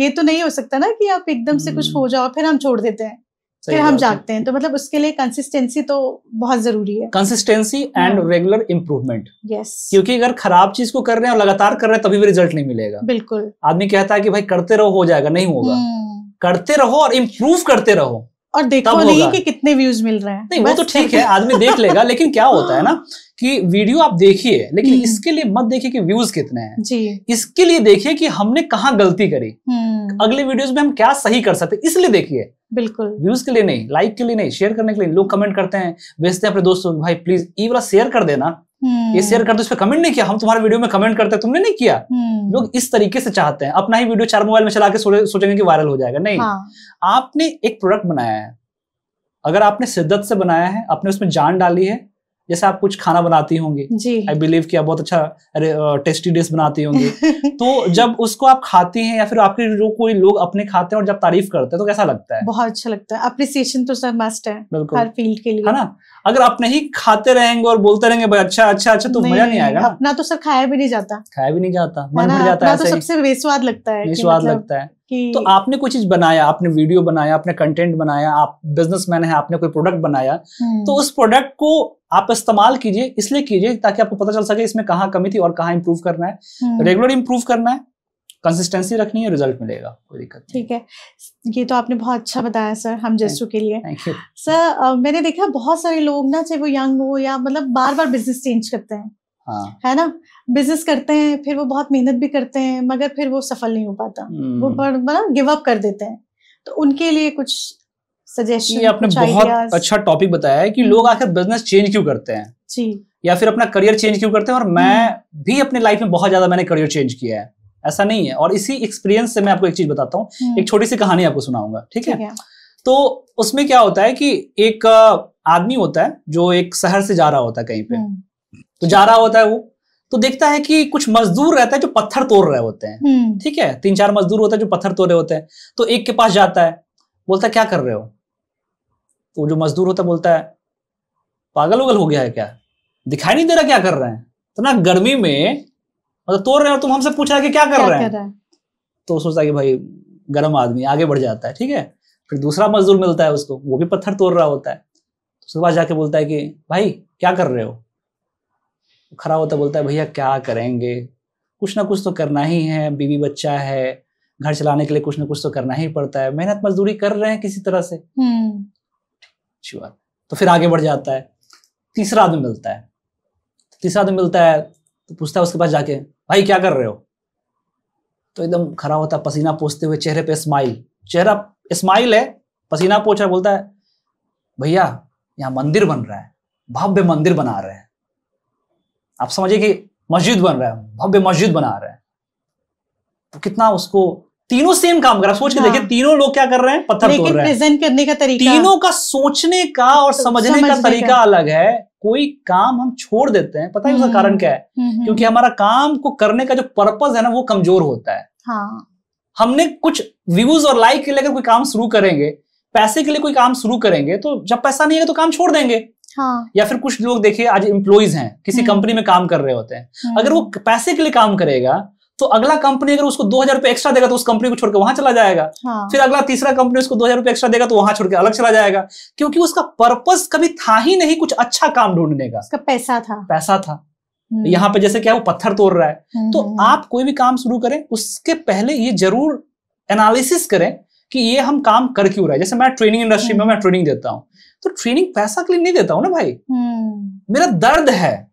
ये तो नहीं हो सकता ना कि आप एकदम से कुछ हो जाओ फिर हम छोड़ देते हैं, फिर हम जागते हैं। तो मतलब उसके लिए कंसिस्टेंसी तो बहुत जरूरी है, consistency and regular improvement. Yes, क्योंकि अगर खराब चीज को कर रहे हैं और लगातार कर रहे हैं तभी भी रिजल्ट नहीं मिलेगा। बिल्कुल। आदमी कहता है कि भाई करते रहो हो जाएगा, नहीं होगा। करते रहो और इम्प्रूव करते रहो, और देखो नहीं कि कितने व्यूज मिल रहे हैं। नहीं वो तो ठीक है, आदमी देख लेगा, लेकिन क्या होता है ना कि वीडियो आप देखिए, लेकिन इसके लिए मत देखिए कि व्यूज कितने हैं जी, इसके लिए देखिए कि हमने कहाँ गलती करी, अगले वीडियोस में हम क्या सही कर सकते, इसलिए देखिए। बिल्कुल, व्यूज के लिए नहीं, लाइक के लिए नहीं, शेयर करने के लिए। लोग कमेंट करते हैं, भेजते हैं अपने दोस्तों, भाई प्लीज ये वाला शेयर कर देना, ये शेयर कर दो, इस पे कमेंट नहीं किया, हम तुम्हारे वीडियो में कमेंट करते हैं, तुमने नहीं किया। लोग इस तरीके से चाहते हैं, अपना ही वीडियो 4 मोबाइल में चला के सोचेंगे कि वायरल हो जाएगा। नहीं, आपने एक प्रोडक्ट बनाया है, अगर आपने शिद्दत से बनाया है, आपने उसमें जान डाली है, जैसे आप कुछ खाना बनाती होंगी, आई बिलीव कि आप बहुत अच्छा टेस्टी डिश बनाती होंगी तो जब उसको आप खाती हैं या फिर आपके जो कोई लोग अपने खाते हैं और जब तारीफ करते हैं तो कैसा लगता है? बहुत अच्छा लगता है। अप्रिसिएशन तो सर मस्ट है हर फील्ड के लिए, है ना। अगर आप नहीं खाते रहेंगे और बोलते रहेंगे भाई अच्छा अच्छा अच्छा, तो मजा नहीं आएगा। अपना तो सर खाया भी नहीं जाता, मन भर जाता है, तो सबसे बेस्वाद लगता है, बेस्वाद लगता है तो आपने कोई चीज बनाया, आपने वीडियो बनाया, आपने कंटेंट बनाया, आप बिजनेसमैन है, आपने कोई प्रोडक्ट बनाया, तो उस प्रोडक्ट को आप इस्तेमाल कीजिए, इसलिए कीजिए ताकि आपको पता चल सके इसमें कहाँ कमी थी और कहाँ इंप्रूव करना है। रेगुलर इंप्रूव करना है, कंसिस्टेंसी रखनी है, रिजल्ट मिलेगा, कोई दिक्कत नहीं। ठीक है, ये तो आपने बहुत अच्छा बताया सर, हम जैसों के लिए। Thank you sir. मैंने देखा बहुत सारे लोग ना, चाहे वो यंग हो या मतलब बार बार बिजनेस चेंज करते हैं। हाँ। है ना, बिजनेस करते हैं, फिर वो बहुत मेहनत भी करते हैं, मगर फिर वो सफल नहीं हो पाता, वो मतलब गिव अप कर देते हैं। तो उनके लिए कुछ सजेशन? ये आपने बहुत अच्छा टॉपिक बताया है कि लोग आखिर बिजनेस चेंज क्यों करते हैं जी, या फिर अपना करियर चेंज क्यों करते हैं। और मैं भी अपने लाइफ में बहुत ज्यादा मैंने करियर चेंज किया है, ऐसा नहीं है। और इसी एक्सपीरियंस से मैं आपको एक चीज बताता हूँ, एक छोटी सी कहानी आपको सुनाऊंगा, ठीक है? तो उसमें क्या होता है कि एक आदमी होता है जो एक शहर से जा रहा होता है कहीं पे, तो जा रहा होता है वो, तो देखता है कि कुछ मजदूर रहता है जो पत्थर तोड़ रहे होते हैं, ठीक है? 3-4 मजदूर होते हैं जो पत्थर तोड़ रहे होते हैं। तो एक के पास जाता है, बोलता है क्या कर रहे हो? तो जो मजदूर होता है बोलता है पागल उगल हो गया है क्या, दिखाई नहीं दे रहा क्या कर रहे हैं? तो ना गर्मी में मतलब तोड़ रहे हो, तुम हमसे पूछ रहे हैं कि क्या कर रहे हैं? तो सोचता है कि भाई गर्म आदमी, आगे बढ़ जाता है, ठीक है? फिर दूसरा मजदूर मिलता है उसको, वो भी पत्थर तोड़ रहा होता है। उसके पास जाके बोलता है कि भाई क्या कर रहे हो? खड़ा होता बोलता है भैया क्या करेंगे, कुछ ना कुछ तो करना ही है, बीवी बच्चा है, घर चलाने के लिए कुछ ना कुछ तो करना ही पड़ता है, मेहनत मजदूरी कर रहे हैं किसी तरह से। तो फिर आगे बढ़ जाता है, तीसरा आदमी मिलता है। तीसरा आदमी मिलता है तो पूछता है उसके पास जाके भाई क्या कर रहे हो? तो एकदम खड़ा होता है, पसीना पोंछते हुए, चेहरे पे स्माइल, चेहरा स्माइल है, पसीना पोंछ रहा है, बोलता है भैया यहाँ मंदिर बन रहा है, भव्य मंदिर बना रहे हैं। आप समझिए कि मस्जिद बन रहा है, भव्य मस्जिद बना रहे हैं। तो कितना उसको, तीनों सेम काम कर रहा है, सोच के देखिए, तीनों लोग क्या कर रहे हैं? पत्थर तोड़ रहे हैं। प्रेजेंट करने का तरीका, तीनों का सोचने का और समझने का तरीका अलग है। कोई काम हम छोड़ देते हैं, पता है उसका कारण क्या है? क्योंकि हमारा काम को करने का जो पर्पस है ना, वो कमजोर होता है। हाँ। हमने कुछ व्यूज और लाइक के लिए कोई काम शुरू करेंगे, पैसे के लिए कोई काम शुरू करेंगे, तो जब पैसा नहीं है तो काम छोड़ देंगे। हाँ। या फिर कुछ लोग देखिए आज एम्प्लॉइज हैं, किसी कंपनी में काम कर रहे होते हैं, अगर वो पैसे के लिए काम करेगा तो अगला कंपनी अगर उसको 2000 रुपए एक्स्ट्रा देगा तो उस कंपनी को छोड़ के वहां चला जाएगा। हाँ। फिर अगला तीसरा कंपनी उसको 2000 रुपए एक्स्ट्रा देगा तो वहां छोड़ के अलग चला जाएगा, क्योंकि उसका पर्पस कभी था ही नहीं कुछ अच्छा काम ढूंढने का, उसका पैसा था। यहाँ पे जैसे क्या वो पत्थर तोड़ रहा है। तो आप कोई भी काम शुरू करें उसके पहले ये जरूर एनालिसिस करें कि ये हम काम कर क्यों रहे हैं। जैसे मैं ट्रेनिंग इंडस्ट्री में मैं ट्रेनिंग देता हूँ, तो ट्रेनिंग पैसा के लिए नहीं देता हूं ना भाई, मेरा दर्द है,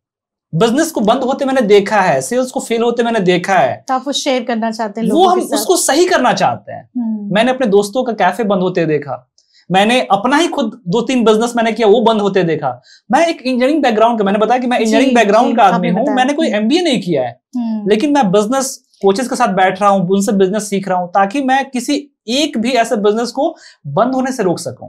बिजनेस को बंद होते मैंने देखा है, सेल्स को फेल होते मैंने देखा है, तो आप वो शेयर करना चाहते हैं, वो हम उसको सही करना चाहते हैं। मैंने अपने दोस्तों का कैफे बंद होते देखा, मैंने अपना ही खुद 2-3 बिजनेस मैंने किया, वो बंद होते देखा। मैं एक इंजीनियरिंग बैकग्राउंड का, मैंने बताया कि मैं इंजीनियरिंग बैकग्राउंड का आदमी हूँ, मैंने कोई MBA नहीं किया है, लेकिन मैं बिजनेस कोचेस के साथ बैठ रहा हूँ, उनसे बिजनेस सीख रहा हूँ ताकि मैं किसी एक भी ऐसे बिजनेस को बंद होने से रोक सकूं।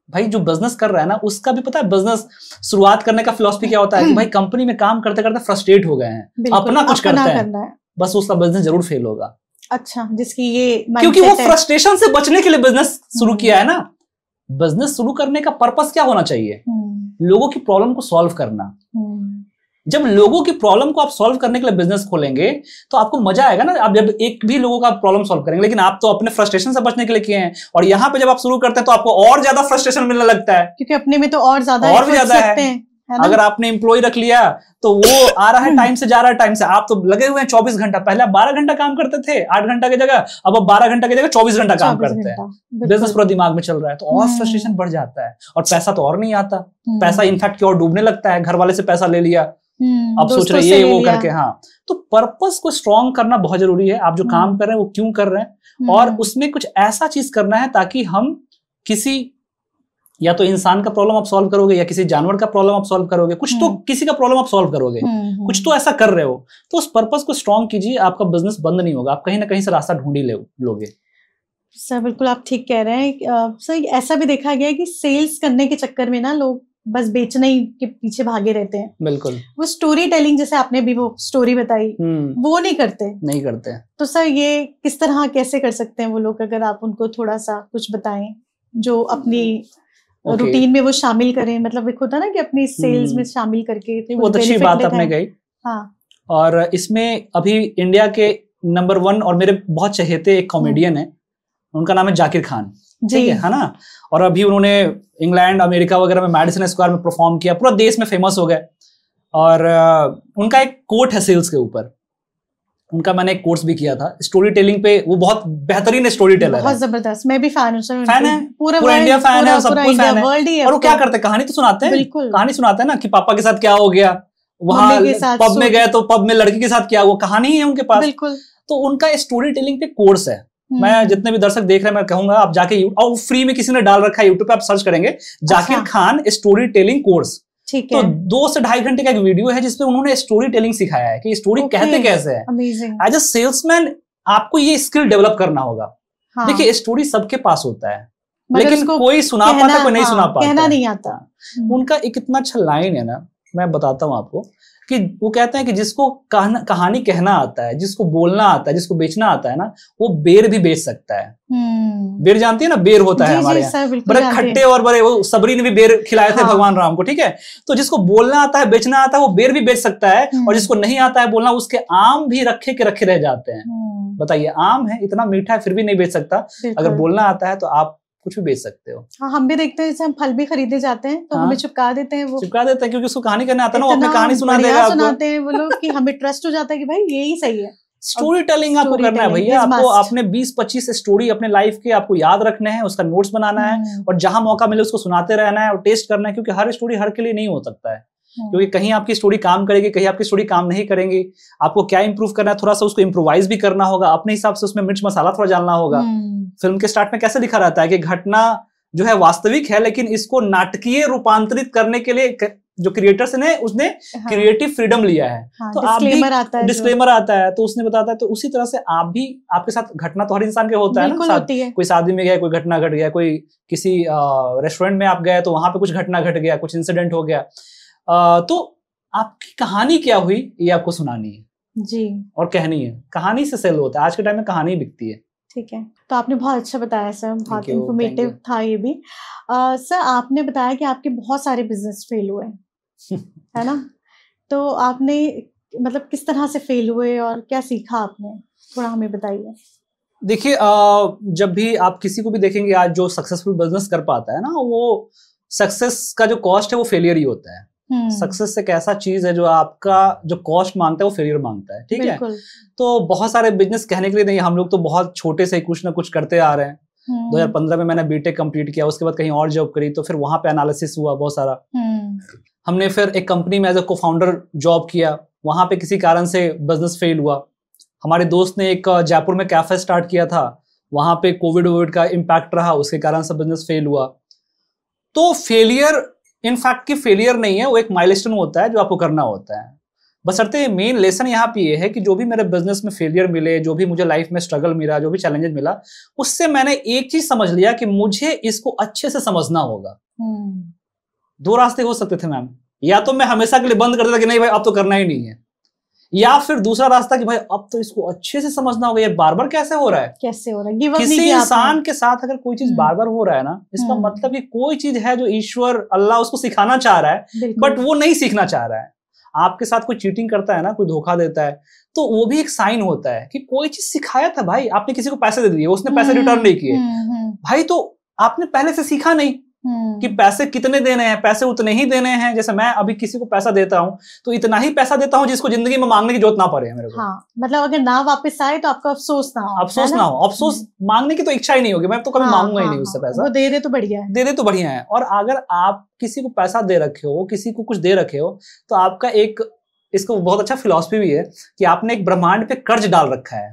भाई जो बिजनेस कर रहा है ना, उसका भी पता है बिजनेस शुरुआत करने का फिलॉसफी क्या होता है कि भाई कंपनी में काम करते करते फ्रस्ट्रेट हो गए हैं, अपना कुछ करते हैं, बस उसका बिजनेस जरूर फेल होगा। अच्छा, जिसकी ये क्योंकि वो फ्रस्ट्रेशन से बचने के लिए बिजनेस शुरू किया है ना। बिजनेस शुरू करने का पर्पस क्या होना चाहिए? लोगों की प्रॉब्लम को सॉल्व करना। जब लोगों की प्रॉब्लम को आप सॉल्व करने के लिए बिजनेस खोलेंगे तो आपको मजा आएगा ना। आप जब एक भी लोगों का प्रॉब्लम सॉल्व करेंगे, लेकिन आप तो अपने फ्रस्ट्रेशन से बचने के लिए किए हैं, और यहाँ पे जब आप शुरू करते हैं तो आपको और ज्यादा फ्रस्ट्रेशन मिलने लगता है, क्योंकि अपने में तो और ज्यादा है। अगर आपने एम्प्लॉय रख लिया तो वो आ रहा है टाइम से, जा रहा है टाइम से, आप तो लगे हुए हैं 24 घंटा। पहले आप 12 घंटा काम करते थे 8 घंटा की जगह, अब आप 12 घंटा की जगह 24 घंटा काम करते हैं। बिजनेस पूरा दिमाग में चल रहा है तो और फ्रस्ट्रेशन बढ़ जाता है, और पैसा तो और नहीं आता, पैसा इनफैक्ट की और डूबने लगता है। घर वाले से पैसा ले लिया, अब सोच रहे ये वो करके। हाँ, तो पर्पस को स्ट्रॉन्ग करना बहुत जरूरी है। आप जो काम कर रहे हैं वो क्यों कर रहे हैं, और उसमें कुछ ऐसा चीज करना है ताकि हम किसी, या तो इंसान का प्रॉब्लम आप सॉल्व करोगे या किसी जानवर का प्रॉब्लम आप सॉल्व करोगे, कुछ तो किसी का प्रॉब्लम आप सॉल्व करोगे, कुछ तो ऐसा कर रहे हो। तो उस पर्पस को स्ट्रॉन्ग कीजिए, आपका बिजनेस बंद नहीं होगा, आप कहीं ना कहीं से रास्ता ढूंढ ही लोगे। सर बिल्कुल आप ठीक कह रहे हैं। सर ऐसा भी देखा गया है कि सेल्स करने के चक्कर में ना लोग बस बेचने ही के पीछे भागे रहते हैं। बिल्कुल, वो स्टोरी टेलिंग, जैसे आपने भी वो स्टोरी बताई, वो नहीं करते। तो सर ये किस तरह कैसे कर सकते हैं वो लोग, अगर आप उनको थोड़ा सा कुछ बताएं जो अपनी रूटीन में वो शामिल करें। मतलब एक होता है ना कि अपनी सेल्स में शामिल करके। बहुत अच्छी बात आपने कही। हाँ, और इसमें अभी इंडिया के नंबर 1 और मेरे बहुत चहेते एक कॉमेडियन है, उनका नाम है जाकिर खान, ठीक है ना। और अभी उन्होंने इंग्लैंड, अमेरिका वगैरह में मैडिसन स्क्वायर में परफॉर्म किया, पूरा देश में फेमस हो गए। और उनका एक कोट है सेल्स के ऊपर, उनका मैंने एक कोर्स भी किया था स्टोरी टेलिंग पे। वो बहुत बेहतरीन स्टोरी टेलर है, बहुत जबरदस्त। मैं भी फैन हूं, फैन है, पूरा इंडिया फैन है, सब कोई फैन है। और वो क्या करते हैं, कहानी तो सुनाते हैं, कहानी सुनाते हैं ना कि पापा के साथ क्या हो गया, वहां पब में गए तो पब में लड़की के साथ क्या हुआ, कहानी है उनके पास। तो उनका स्टोरी टेलिंग पे कोर्स है। मैं जितने भी दर्शक देख रहे हैं मैं कहूंगा आप जाके, और फ्री में किसी ने डाल रखा है यूट्यूब पे, आप सर्च करेंगे Zakir Khan story telling course, तो 2 से 2.5 घंटे का एक वीडियो है जिसपे उन्होंने स्टोरी टेलिंग सिखाया है कि स्टोरी कहते कैसे है। एज अ सेल्समैन आपको ये स्किल डेवलप करना होगा। देखिए स्टोरी सबके पास होता है, लेकिन कोई सुना पाता, कोई नहीं सुना पाता, कहना नहीं आता। उनका एक इतना अच्छा लाइन है ना, मैं बताता हूँ आपको, कि वो कहते हैं कि जिसको कहानी कहना आता है, जिसको बोलना आता है, जिसको बेचना आता है ना, वो बेर भी बेच सकता है। बेर जानती है ना, बेर होता है हमारे यहाँ बड़े खट्टे और बड़े, वो सबरी ने भी बेर खिलाए थे भगवान राम को, ठीक है। तो जिसको बोलना आता है, बेचना आता है, वो बेर भी बेच सकता है। और जिसको नहीं आता है बोलना, उसके आम भी रखे के रखे रह जाते हैं। बताइए, आम है इतना मीठा है फिर भी नहीं बेच सकता, अगर बोलना आता है तो आप कुछ भी बेच सकते हो। हाँ, हम भी देखते हैं, जैसे हम फल भी खरीदे जाते हैं तो हमें चिपका देते हैं, वो चिपका देते हैं क्योंकि उसको कहानी करना आता है ना, वो अपनी कहानी सुना देगा आपको, सुनाते हैं वो लोग, कि हमें ट्रस्ट हो जाता है कि भाई यही सही है। स्टोरी टेलिंग आपको करना है भैया, आपको अपने 20-25 स्टोरी अपने लाइफ के आपको याद रखने हैं, उसका नोट्स बनाना है, और जहां मौका मिले उसको सुनाते रहना है और टेस्ट करना है, क्योंकि हर स्टोरी हर के लिए नहीं हो सकता है। क्योंकि कहीं आपकी स्टोरी काम करेगी, कहीं आपकी स्टोरी काम नहीं करेंगी। आपको क्या इंप्रूव करना है, थोड़ा सा उसको इम्प्रोवाइज भी करना होगा, अपने हिसाब से उसमें मिर्च मसाला थोड़ा डालना होगा। फिल्म के स्टार्ट में कैसे दिखा रहता है कि घटना जो है वास्तविक है, लेकिन इसको नाटकीय रूपांतरित करने के लिए जो क्रिएटर्स ने, उसने क्रिएटिव फ्रीडम लिया है। तो आप भी डिस्क्लेमर आता है तो उसने बताता है, तो उसी तरह से आप भी, आपके साथ घटना तो हर इंसान के होता है ना, कोई शादी में गया कोई घटना घट गया, कोई किसी रेस्टोरेंट में आप गए तो वहां पे कुछ घटना घट गया, कुछ इंसिडेंट हो गया, तो आपकी कहानी क्या हुई ये आपको सुनानी है जी, और कहनी है। कहानी से सेल होता है, आज के टाइम में कहानी बिकती है। ठीक है, तो आपने बहुत अच्छा बताया सर, बहुत इंफॉर्मेटिव था ये भी। सर आपने बताया कि आपके बहुत सारे बिजनेस फेल हुए है ना, तो आपने मतलब किस तरह से फेल हुए और क्या सीखा आपने, थोड़ा हमें बताइए। देखिए जब भी आप किसी को भी देखेंगे आज जो सक्सेसफुल बिजनेस कर पाता है ना, वो सक्सेस का जो कॉस्ट है वो फेलियर ही होता है। सक्सेस एक ऐसा चीज है जो आपका जो कॉस्ट मांगता है वो फेलियर मांगता है, ठीक है। तो बहुत सारे बिजनेस कहने के लिए नहीं, हम लोग तो बहुत छोटे से कुछ ना कुछ करते आ रहे हैं। 2015 में मैंने बीटेक कंप्लीट किया, उसके बाद कहीं और जॉब करी, तो फिर वहां पे एनालिसिस हुआ बहुत सारा। हमने फिर एक कंपनी में एज अ को-फाउंडर जॉब किया, वहां पे किसी कारण से बिजनेस फेल हुआ। हमारे दोस्त ने एक जयपुर में कैफे स्टार्ट किया था, वहां पे कोविड का इम्पैक्ट रहा, उसके कारण से बिजनेस फेल हुआ। तो फेलियर इनफैक्ट की फेलियर नहीं है, वो एक माइलस्टोन होता है जो आपको करना होता है। बशर्ते मेन लेसन यहाँ पे ये है कि जो भी मेरे बिजनेस में फेलियर मिले, जो भी मुझे लाइफ में स्ट्रगल मिला, जो भी चैलेंजेस मिला, उससे मैंने एक चीज समझ लिया कि मुझे इसको अच्छे से समझना होगा। 2 रास्ते हो सकते थे मैम, या तो मैं हमेशा के लिए बंद कर देता कि नहीं भाई अब तो करना ही नहीं है, या फिर दूसरा रास्ता कि भाई अब तो इसको अच्छे से समझना होगा, ये बार बार कैसे हो रहा है, किसी इंसान के साथ अगर कोई चीज बार बार हो रहा है ना, इसका मतलब कि कोई चीज है जो ईश्वर अल्लाह उसको सिखाना चाह रहा है, बट वो नहीं सीखना चाह रहा है। आपके साथ कोई चीटिंग करता है ना, कोई धोखा देता है, तो वो भी एक साइन होता है कि कोई चीज सिखाया था भाई, आपने किसी को पैसे दे दिए, उसने पैसे रिटर्न नहीं किए भाई, तो आपने पहले से सीखा नहीं कि पैसे कितने देने हैं, पैसे उतने ही देने हैं। जैसे मैं अभी किसी को पैसा देता हूँ तो इतना ही पैसा देता हूँ जिसको जिंदगी में मांगने की जरूरत ना पड़े मेरे को। हाँ, मतलब अगर ना वापस आए तो आपको अफसोस ना हो, अफसोस मांगने की तो इच्छा ही नहीं होगी, मैं तो कभी मांगूंगा ही नहीं उससे पैसा। वो दे दे तो बढ़िया है, दे दे तो बढ़िया है। और अगर आप किसी को पैसा दे रखे हो, किसी को कुछ दे रखे हो, तो आपका एक इसको बहुत अच्छा फिलॉसफी भी है कि आपने एक ब्रह्मांड पे कर्ज डाल रखा है,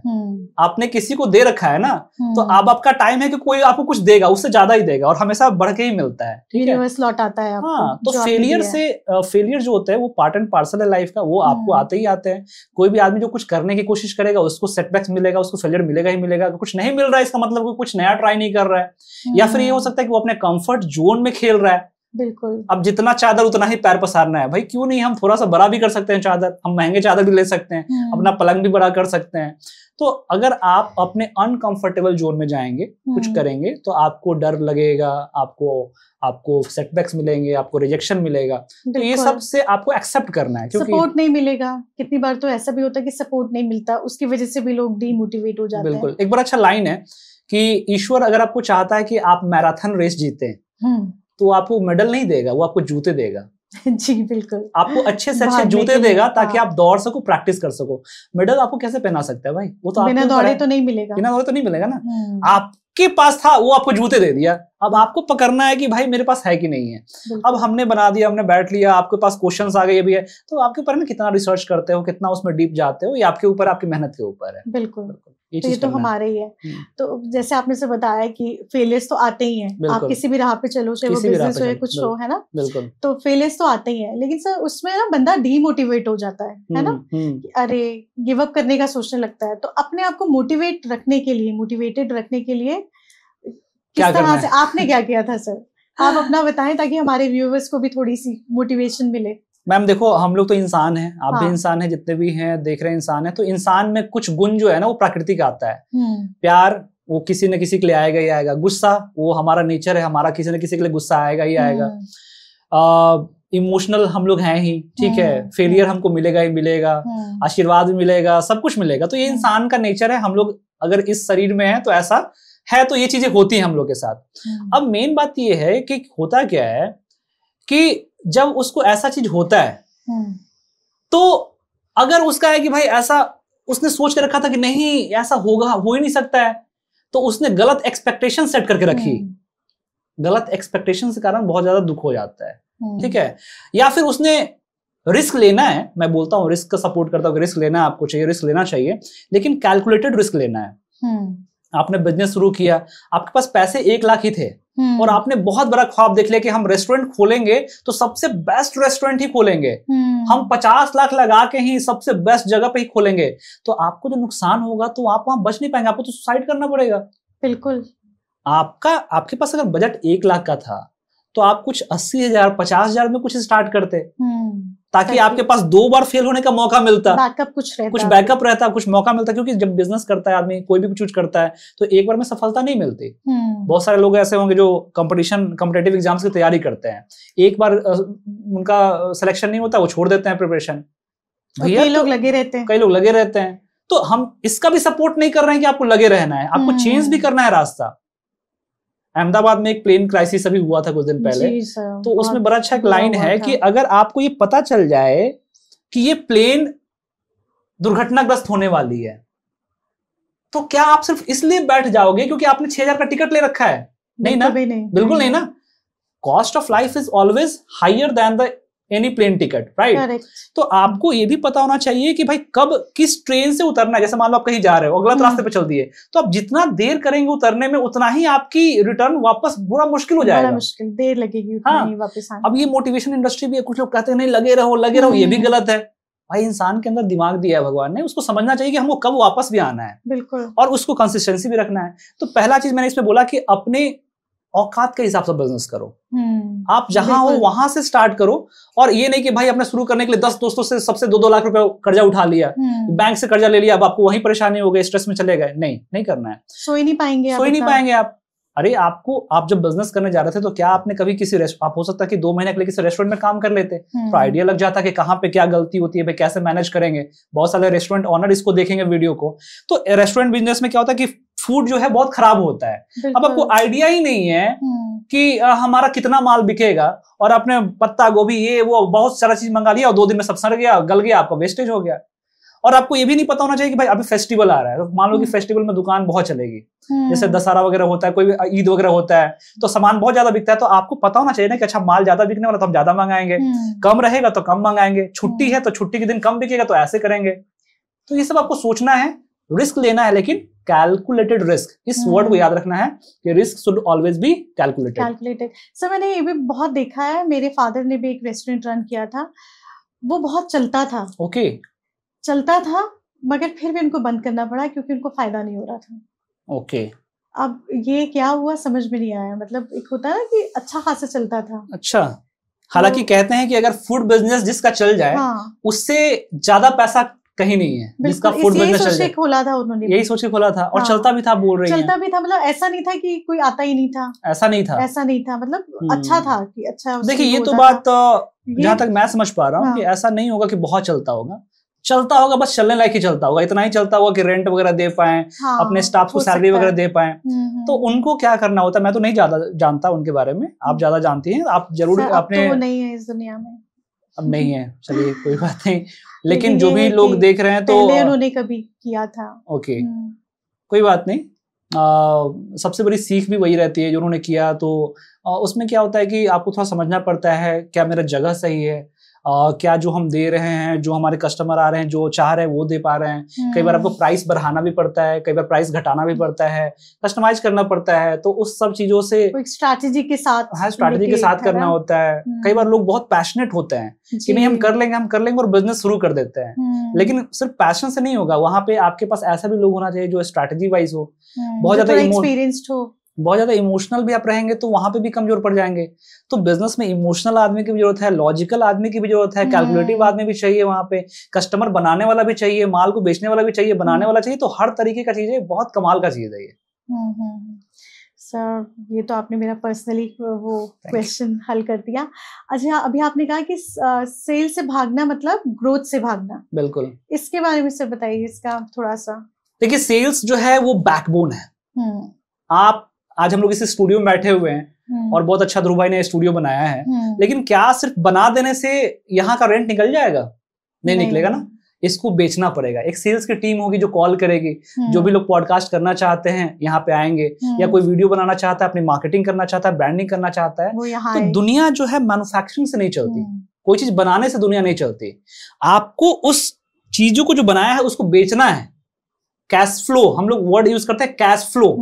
आपने किसी को दे रखा है ना, तो अब आपका टाइम है कि कोई आपको कुछ देगा, उससे ज्यादा ही देगा और हमेशा बढ़ के ही मिलता है, ठीक है, लौट आता है आपको। हाँ, तो फेलियर जो होता है वो पार्ट एंड पार्सल है लाइफ का, वो आपको आते ही आते हैं। कोई भी आदमी जो कुछ करने की कोशिश करेगा उसको सेटबैक्स मिलेगा, उसको फेलियर मिलेगा ही मिलेगा। कुछ नहीं मिल रहा है इसका मतलब कोई कुछ नया ट्राई नहीं कर रहा है, या फिर ये हो सकता है कि वो अपने कंफर्ट जोन में खेल रहा है, बिल्कुल। अब जितना चादर उतना ही पैर पसारना है, भाई क्यों नहीं हम थोड़ा सा बड़ा भी कर सकते हैं चादर, हम महंगे चादर भी ले सकते हैं, अपना पलंग भी बड़ा कर सकते हैं। तो अगर आप अपने अनकंफर्टेबल जोन में जाएंगे, कुछ करेंगे, तो आपको डर लगेगा, आपको सेटबैक्स मिलेंगे, आपको रिजेक्शन मिलेगा। तो ये सब से आपको एक्सेप्ट करना है, क्योंकि सपोर्ट नहीं मिलेगा। कितनी बार तो ऐसा भी होता है कि सपोर्ट नहीं मिलता, उसकी वजह से भी लोग डीमोटिवेट हो जाते हैं। बिल्कुल। एक बड़ा अच्छा लाइन है कि ईश्वर अगर आपको चाहता है कि आप मैराथन रेस जीते, तो आपको मेडल नहीं देगा, वो आपको जूते देगा। जी बिल्कुल। आपको अच्छे से अच्छे जूते देगा ताकि आप दौड़ सको, प्रैक्टिस कर सको। मेडल आपको कैसे पहना सकता है भाई? वो तो बिना दौड़े तो नहीं मिलेगा। बिना दौड़े तो नहीं मिलेगा ना। आपके पास था, वो आपको जूते दे दिया, अब आपको पकड़ना है कि भाई मेरे पास है कि नहीं है। अब हमने बना दिया, हमने बैठ लिया, आपके पास क्वेश्चंस आ गए भी है, तो आपके ऊपर में कितना रिसर्च करते हो, कितना उसमें डीप जाते हो, ये आपके ऊपर, आपकी मेहनत के ऊपर है। बिल्कुल। तो ये तो हमारे ही है। तो जैसे आपने से बताया कि फेलियर्स तो आते ही हैं, आप किसी भी राह पे चलो, चाहे वो बिजनेस हो या कुछ हो, है ना। बिल्कुल। तो फेलियर्स तो आते ही हैं, लेकिन सर उसमें ना बंदा डीमोटिवेट हो जाता है ना, अरे गिव अप करने का सोचने लगता है। तो अपने आप को मोटिवेटेड रखने के लिए किस तरह से आपने क्या किया था सर? आप अपना बताएं ताकि हमारे व्यूअर्स को भी थोड़ी सी मोटिवेशन मिले। मैम देखो, हम लोग तो इंसान हैं, आप भी इंसान हैं, जितने भी हैं देख रहे हैं इंसान हैं। तो इंसान में कुछ गुण जो है ना वो प्राकृतिक आता है। प्यार वो किसी न किसी के लिए आएगा ही आएगा। गुस्सा वो हमारा नेचर है, हमारा किसी न किसी के लिए गुस्सा आएगा ही आएगा। इमोशनल हम लोग हैं ही, ठीक है। फेलियर हमको मिलेगा ही मिलेगा, आशीर्वाद भी मिलेगा, सब कुछ मिलेगा। तो ये इंसान का नेचर है। हम लोग अगर इस शरीर में है तो ऐसा है, तो ये चीजें होती हैं हम लोग के साथ। अब मेन बात ये है कि होता क्या है कि जब उसको ऐसा चीज होता है तो अगर उसका है कि भाई ऐसा उसने सोच के रखा था कि नहीं ऐसा होगा, हो ही नहीं सकता है, तो उसने गलत एक्सपेक्टेशन सेट करके रखी। गलत एक्सपेक्टेशन के कारण बहुत ज्यादा दुख हो जाता है, ठीक है। या फिर उसने रिस्क लेना है, मैं बोलता हूँ रिस्क का सपोर्ट करता हूँ, रिस्क लेना आपको चाहिए, रिस्क लेना चाहिए, लेकिन कैलकुलेटेड रिस्क लेना है। आपने बिजनेस शुरू किया, आपके पास पैसे 1 लाख ही थे और आपने बहुत बड़ा ख्वाब देख लिया कि हम रेस्टोरेंट खोलेंगे तो सबसे बेस्ट रेस्टोरेंट ही खोलेंगे, हम 50 लाख लगा के ही सबसे बेस्ट जगह पे ही खोलेंगे। तो आपको जो नुकसान होगा तो आप वहां बच नहीं पाएंगे, आपको तो सुसाइड करना पड़ेगा। बिल्कुल। आपके पास अगर बजट 1 लाख का था तो आप कुछ 80,000 50,000 में कुछ स्टार्ट करते, ताकि आपके पास 2 बार फेल होने का मौका मिलता, बैकअप कुछ बैकअप रहता, कुछ मौका मिलता। क्योंकि जब बिजनेस करता है आदमी, कोई भी चीज करता है, तो एक बार में सफलता नहीं मिलती। बहुत सारे लोग ऐसे होंगे जो कॉम्पिटिटिव एग्जाम्स की तैयारी करते हैं, एक बार उनका सिलेक्शन नहीं होता, वो छोड़ देते हैं प्रिपरेशन। भैया कई लोग लगे रहते हैं। तो हम इसका भी सपोर्ट नहीं कर रहे हैं कि आपको लगे रहना है, आपको चेंज भी करना है रास्ता। अहमदाबाद में एक प्लेन क्राइसिस अभी हुआ था कुछ दिन पहले, तो उसमें बड़ा अच्छा एक लाइन है कि अगर आपको ये पता चल जाए कि ये प्लेन दुर्घटनाग्रस्त होने वाली है, तो क्या आप सिर्फ इसलिए बैठ जाओगे क्योंकि आपने 6,000 का टिकट ले रखा है? नहीं ना, बिल्कुल नहीं ना। Cost of life is always higher than the any plane ticket, right. तो आपको ये भी पता होना चाहिए कि भाई कब किस ट्रेन से उतरना है। जैसे मान लो आप कहीं जा रहे हो, गलत रास्ते पे चल दिए, तो आप जितना देर करेंगे उतरने में, उतना ही आपकी रिटर्न वापस बुरा मुश्किल हो जाएगा, मुश्किल देर लगेगी उतना ही वापस आने। अब ये मोटिवेशन इंडस्ट्री भी है, कुछ लोग कहते हैं नहीं लगे रहो, ये भी गलत है। भाई इंसान के अंदर दिमाग दिया है भगवान ने, उसको समझना चाहिए कि हमको कब वापस भी आना है, बिल्कुल, और उसको कंसिस्टेंसी भी रखना है। तो पहला चीज मैंने इसमें बोला कि अपने औकात के हिसाब से बिजनेस करो। आप जहां हो वहां से स्टार्ट करो, और ये नहीं कि भाई अपने शुरू करने के लिए 10 दोस्तों से सबसे 2-2 लाख रुपए कर्जा उठा लिया, बैंक से कर्जा ले लिया, अब आपको वही परेशानी हो गई, स्ट्रेस में चले गए। नहीं करना है। सो ही नहीं पाएंगे आप। अरे आप जब बिजनेस करने जा रहे थे तो क्या आपने कभी किसी आप हो सकता है कि 2 महीने के लिए किसी रेस्टोरेंट में काम कर लेते, तो आइडिया लग जाता कि कहाँ पे क्या गलती होती है, भाई कैसे मैनेज करेंगे। बहुत सारे रेस्टोरेंट ऑनर इसको देखेंगे वीडियो को। तो रेस्टोरेंट बिजनेस में क्या होता है कि फूड जो है बहुत खराब होता है। अब आपको आइडिया ही नहीं है कि हमारा कितना माल बिकेगा, और आपने पत्ता गोभी ये वो बहुत सारा चीज मंगा लिया और 2 दिन में सब सड़ गया, गल गया, आपका वेस्टेज हो गया। और आपको ये भी नहीं पता होना चाहिए कि भाई अभी फेस्टिवल आ रहा है, तो मान लो कि फेस्टिवल में दुकान बहुत चलेगी, जैसे दशहरा वगैरह होता है, कोई ईद वगैरह होता है, तो सामान बहुत ज्यादा बिकता है। तो आपको पता होना चाहिए ना कि अच्छा माल ज्यादा बिकने वाला तो हम ज्यादा मंगाएंगे, कम रहेगा तो कम मंगाएंगे, छुट्टी है तो छुट्टी के दिन कम बिकेगा तो ऐसे करेंगे। तो ये सब आपको सोचना है, रिस्क लेना है, लेकिन कैलकुलेटेड रिस्क, इस वर्ड को याद रखना है कि risk should always be calculated. Sir मैंने ये भी बहुत देखा है, मेरे फादर ने भी एक रेस्टोरेंट रन किया था, वो बहुत चलता था, चलता था, मगर फिर भी उनको बंद करना पड़ा क्योंकि उनको फायदा नहीं हो रहा था। अब ये क्या हुआ समझ में नहीं आया, मतलब एक होता है ना कि अच्छा खासा चलता था। अच्छा, हालांकि कहते हैं कि अगर फूड बिजनेस जिसका चल जाए, हाँ, उससे ज्यादा पैसा कहीं नहीं है जिसका फूड बिजनेस चल जाए। खोला था उन्होंने, यही सोच के खोला था, और हाँ, चलता भी था, बोल रही हैं। चलता भी था, मतलब ऐसा नहीं था कि कोई आता ही नहीं था, ऐसा नहीं था, ऐसा नहीं था, मतलब अच्छा था कि अच्छा। देखिए ये तो बात जहां तक मैं समझ पा रहा हूँ कि ऐसा नहीं होगा कि बहुत चलता होगा, चलता होगा, बस चलने लायक ही चलता होगा, इतना ही चलता होगा कि रेंट वगैरह दे पाए, अपने स्टाफ को सैलरी वगैरह दे पाए। तो उनको क्या करना होता है, मैं तो नहीं ज्यादा जानता उनके बारे में, आप ज्यादा जानती हैं, आप जरूर अपने। तो वो नहीं है इस दुनिया में, अब नहीं है, चलिए कोई बात नहीं, लेकिन जो भी लोग देख रहे हैं तो पहले उन्होंने कभी किया था। ओके, कोई बात नहीं। सबसे बड़ी सीख भी वही रहती है जो उन्होंने किया, तो उसमें क्या होता है कि आपको थोड़ा समझना पड़ता है क्या मेरा जगह सही है, क्या जो हम दे रहे हैं, जो हमारे कस्टमर आ रहे हैं, जो चाह रहे हैं वो दे पा रहे हैं। कई बार आपको प्राइस बढ़ाना भी पड़ता है, कई बार प्राइस घटाना भी पड़ता है, कस्टमाइज करना पड़ता है, तो उस सब चीजों से स्ट्रैटेजी के साथ, हाँ, स्ट्रैटेजी के साथ करना होता है। कई बार लोग बहुत पैशनेट होते हैं कि नहीं हम कर लेंगे और बिजनेस शुरू कर देते हैं, लेकिन सिर्फ पैशन से नहीं होगा, वहां पे आपके पास ऐसा भी लोग होना चाहिए जो स्ट्रैटेजी वाइज हो, बहुत ज्यादा एक्सपीरियंस्ड हो, बहुत ज्यादा इमोशनल भी आप रहेंगे तो वहां पे भी कमजोर पड़ जाएंगे। तो बिजनेस में इमोशनल आदमी की भी जरूरत है, लॉजिकल आदमी की भी जरूरत है, कैलकुलेटिव आदमी भी चाहिए, वहां पे कस्टमर बनाने वाला भी चाहिए, माल को बेचने वाला भी चाहिए, बनाने वाला चाहिए, तो हर तरीके का चीज है, बहुत कमाल का चीज है ये। सर ये तो आपने मेरा पर्सनली वो क्वेश्चन हल कर दिया। अच्छा, अभी आपने कहा कि सेल से भागना मतलब ग्रोथ से भागना, बिल्कुल, इसके बारे में सर बताइए इसका थोड़ा सा। देखिए सेल्स जो है वो बैकबोन है। आप आज हम लोग इस स्टूडियो में बैठे हुए हैं और बहुत अच्छा ध्रुव भाई ने स्टूडियो बनाया है, लेकिन क्या सिर्फ बना देने से यहाँ का रेंट निकल जाएगा? नहीं निकलेगा ना, इसको बेचना पड़ेगा। एक सेल्स की टीम होगी जो कॉल करेगी, जो भी लोग पॉडकास्ट करना चाहते हैं यहाँ पे आएंगे, या कोई वीडियो बनाना चाहता है, अपनी मार्केटिंग करना चाहता है, ब्रांडिंग करना चाहता है, तो दुनिया जो है मैन्युफैक्चरिंग से नहीं चलती, कोई चीज बनाने से दुनिया नहीं चलती। आपको उस चीजों को जो बनाया है उसको बेचना है। कैश फ्लो, हम लोग वर्ड यूज करते हैं, कैश फ्लो।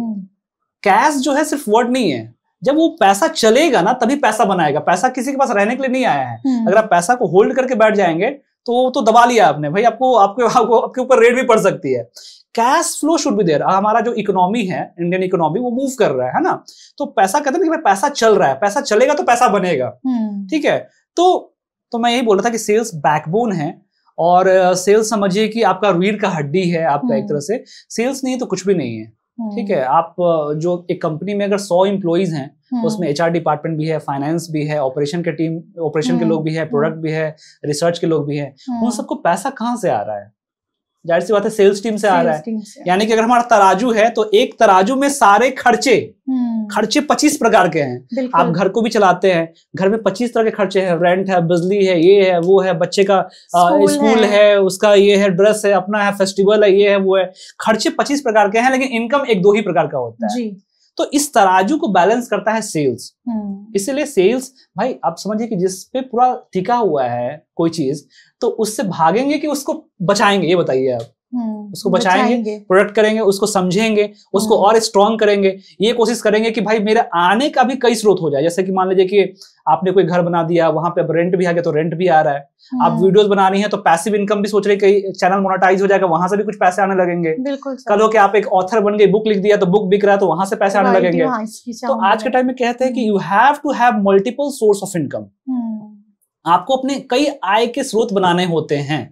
कैश जो है सिर्फ वर्ड नहीं है, जब वो पैसा चलेगा ना तभी पैसा बनाएगा। पैसा किसी के पास रहने के लिए नहीं आया है। अगर आप पैसा को होल्ड करके बैठ जाएंगे तो दबा लिया आपने भाई, आपके ऊपर रेट भी पड़ सकती है। Cash flow should be there. हमारा जो इकोनॉमी है, इंडियन इकोनॉमी, वो मूव कर रहा है ना, तो पैसा कहते हैं कि पैसा चल रहा है, पैसा चलेगा तो पैसा बनेगा। ठीक है, तो मैं यही बोल रहा था कि सेल्स बैकबोन है, और सेल्स समझिए कि आपका रीढ़ का हड्डी है आपका, एक तरह से। सेल्स नहीं तो कुछ भी नहीं है। ठीक है, आप जो एक कंपनी में अगर 100 एम्प्लॉइज हैं, उसमें HR डिपार्टमेंट भी है, फाइनेंस भी है, ऑपरेशन के लोग भी है, प्रोडक्ट भी है, रिसर्च के लोग भी है, उन सबको पैसा कहाँ से आ रहा है? जाहिर सी बात है सेल्स टीम से आ रहा है। यानी कि अगर हमारा तराजू है तो एक तराजू में सारे खर्चे 25 प्रकार के हैं। आप घर को भी चलाते हैं, घर में 25 तरह के खर्चे हैं, रेंट है, बिजली है, ये है, वो है, बच्चे का स्कूल है, उसका ये है, ड्रेस है, अपना है, फेस्टिवल है, ये है, वो है। खर्चे 25 प्रकार के हैं, लेकिन इनकम 1-2 ही प्रकार का होता है। तो इस तराजू को बैलेंस करता है सेल्स। इसलिए सेल्स भाई आप समझिए कि जिस पे पूरा टिका हुआ है कोई चीज, तो उससे भागेंगे कि उसको बचाएंगे? ये बताइए आप। उसको बचाएंगे, प्रोडक्ट करेंगे, उसको समझेंगे, उसको और स्ट्रॉन्ग करेंगे, ये कोशिश करेंगे कि भाई मेरे आने का भी कई स्रोत हो जाए। जैसे कि मान लीजिए कि आपने कोई घर बना दिया, वहां पे अब रेंट भी आ गया तो रेंट भी आ रहा है। आप वीडियोस बना रही हैं तो पैसिव इनकम भी सोच रहे हैं कि चैनल मोनेटाइज हो जाएगा, वहां से भी कुछ पैसे आने लगेंगे। कल हो कि आप एक ऑथर बन गए, बुक लिख दिया तो बुक बिक रहा है तो वहां से पैसे आने लगेंगे। तो आज के टाइम में कहते हैं कि you have to have multiple source of income. आपको अपने कई आय के स्रोत बनाने होते हैं,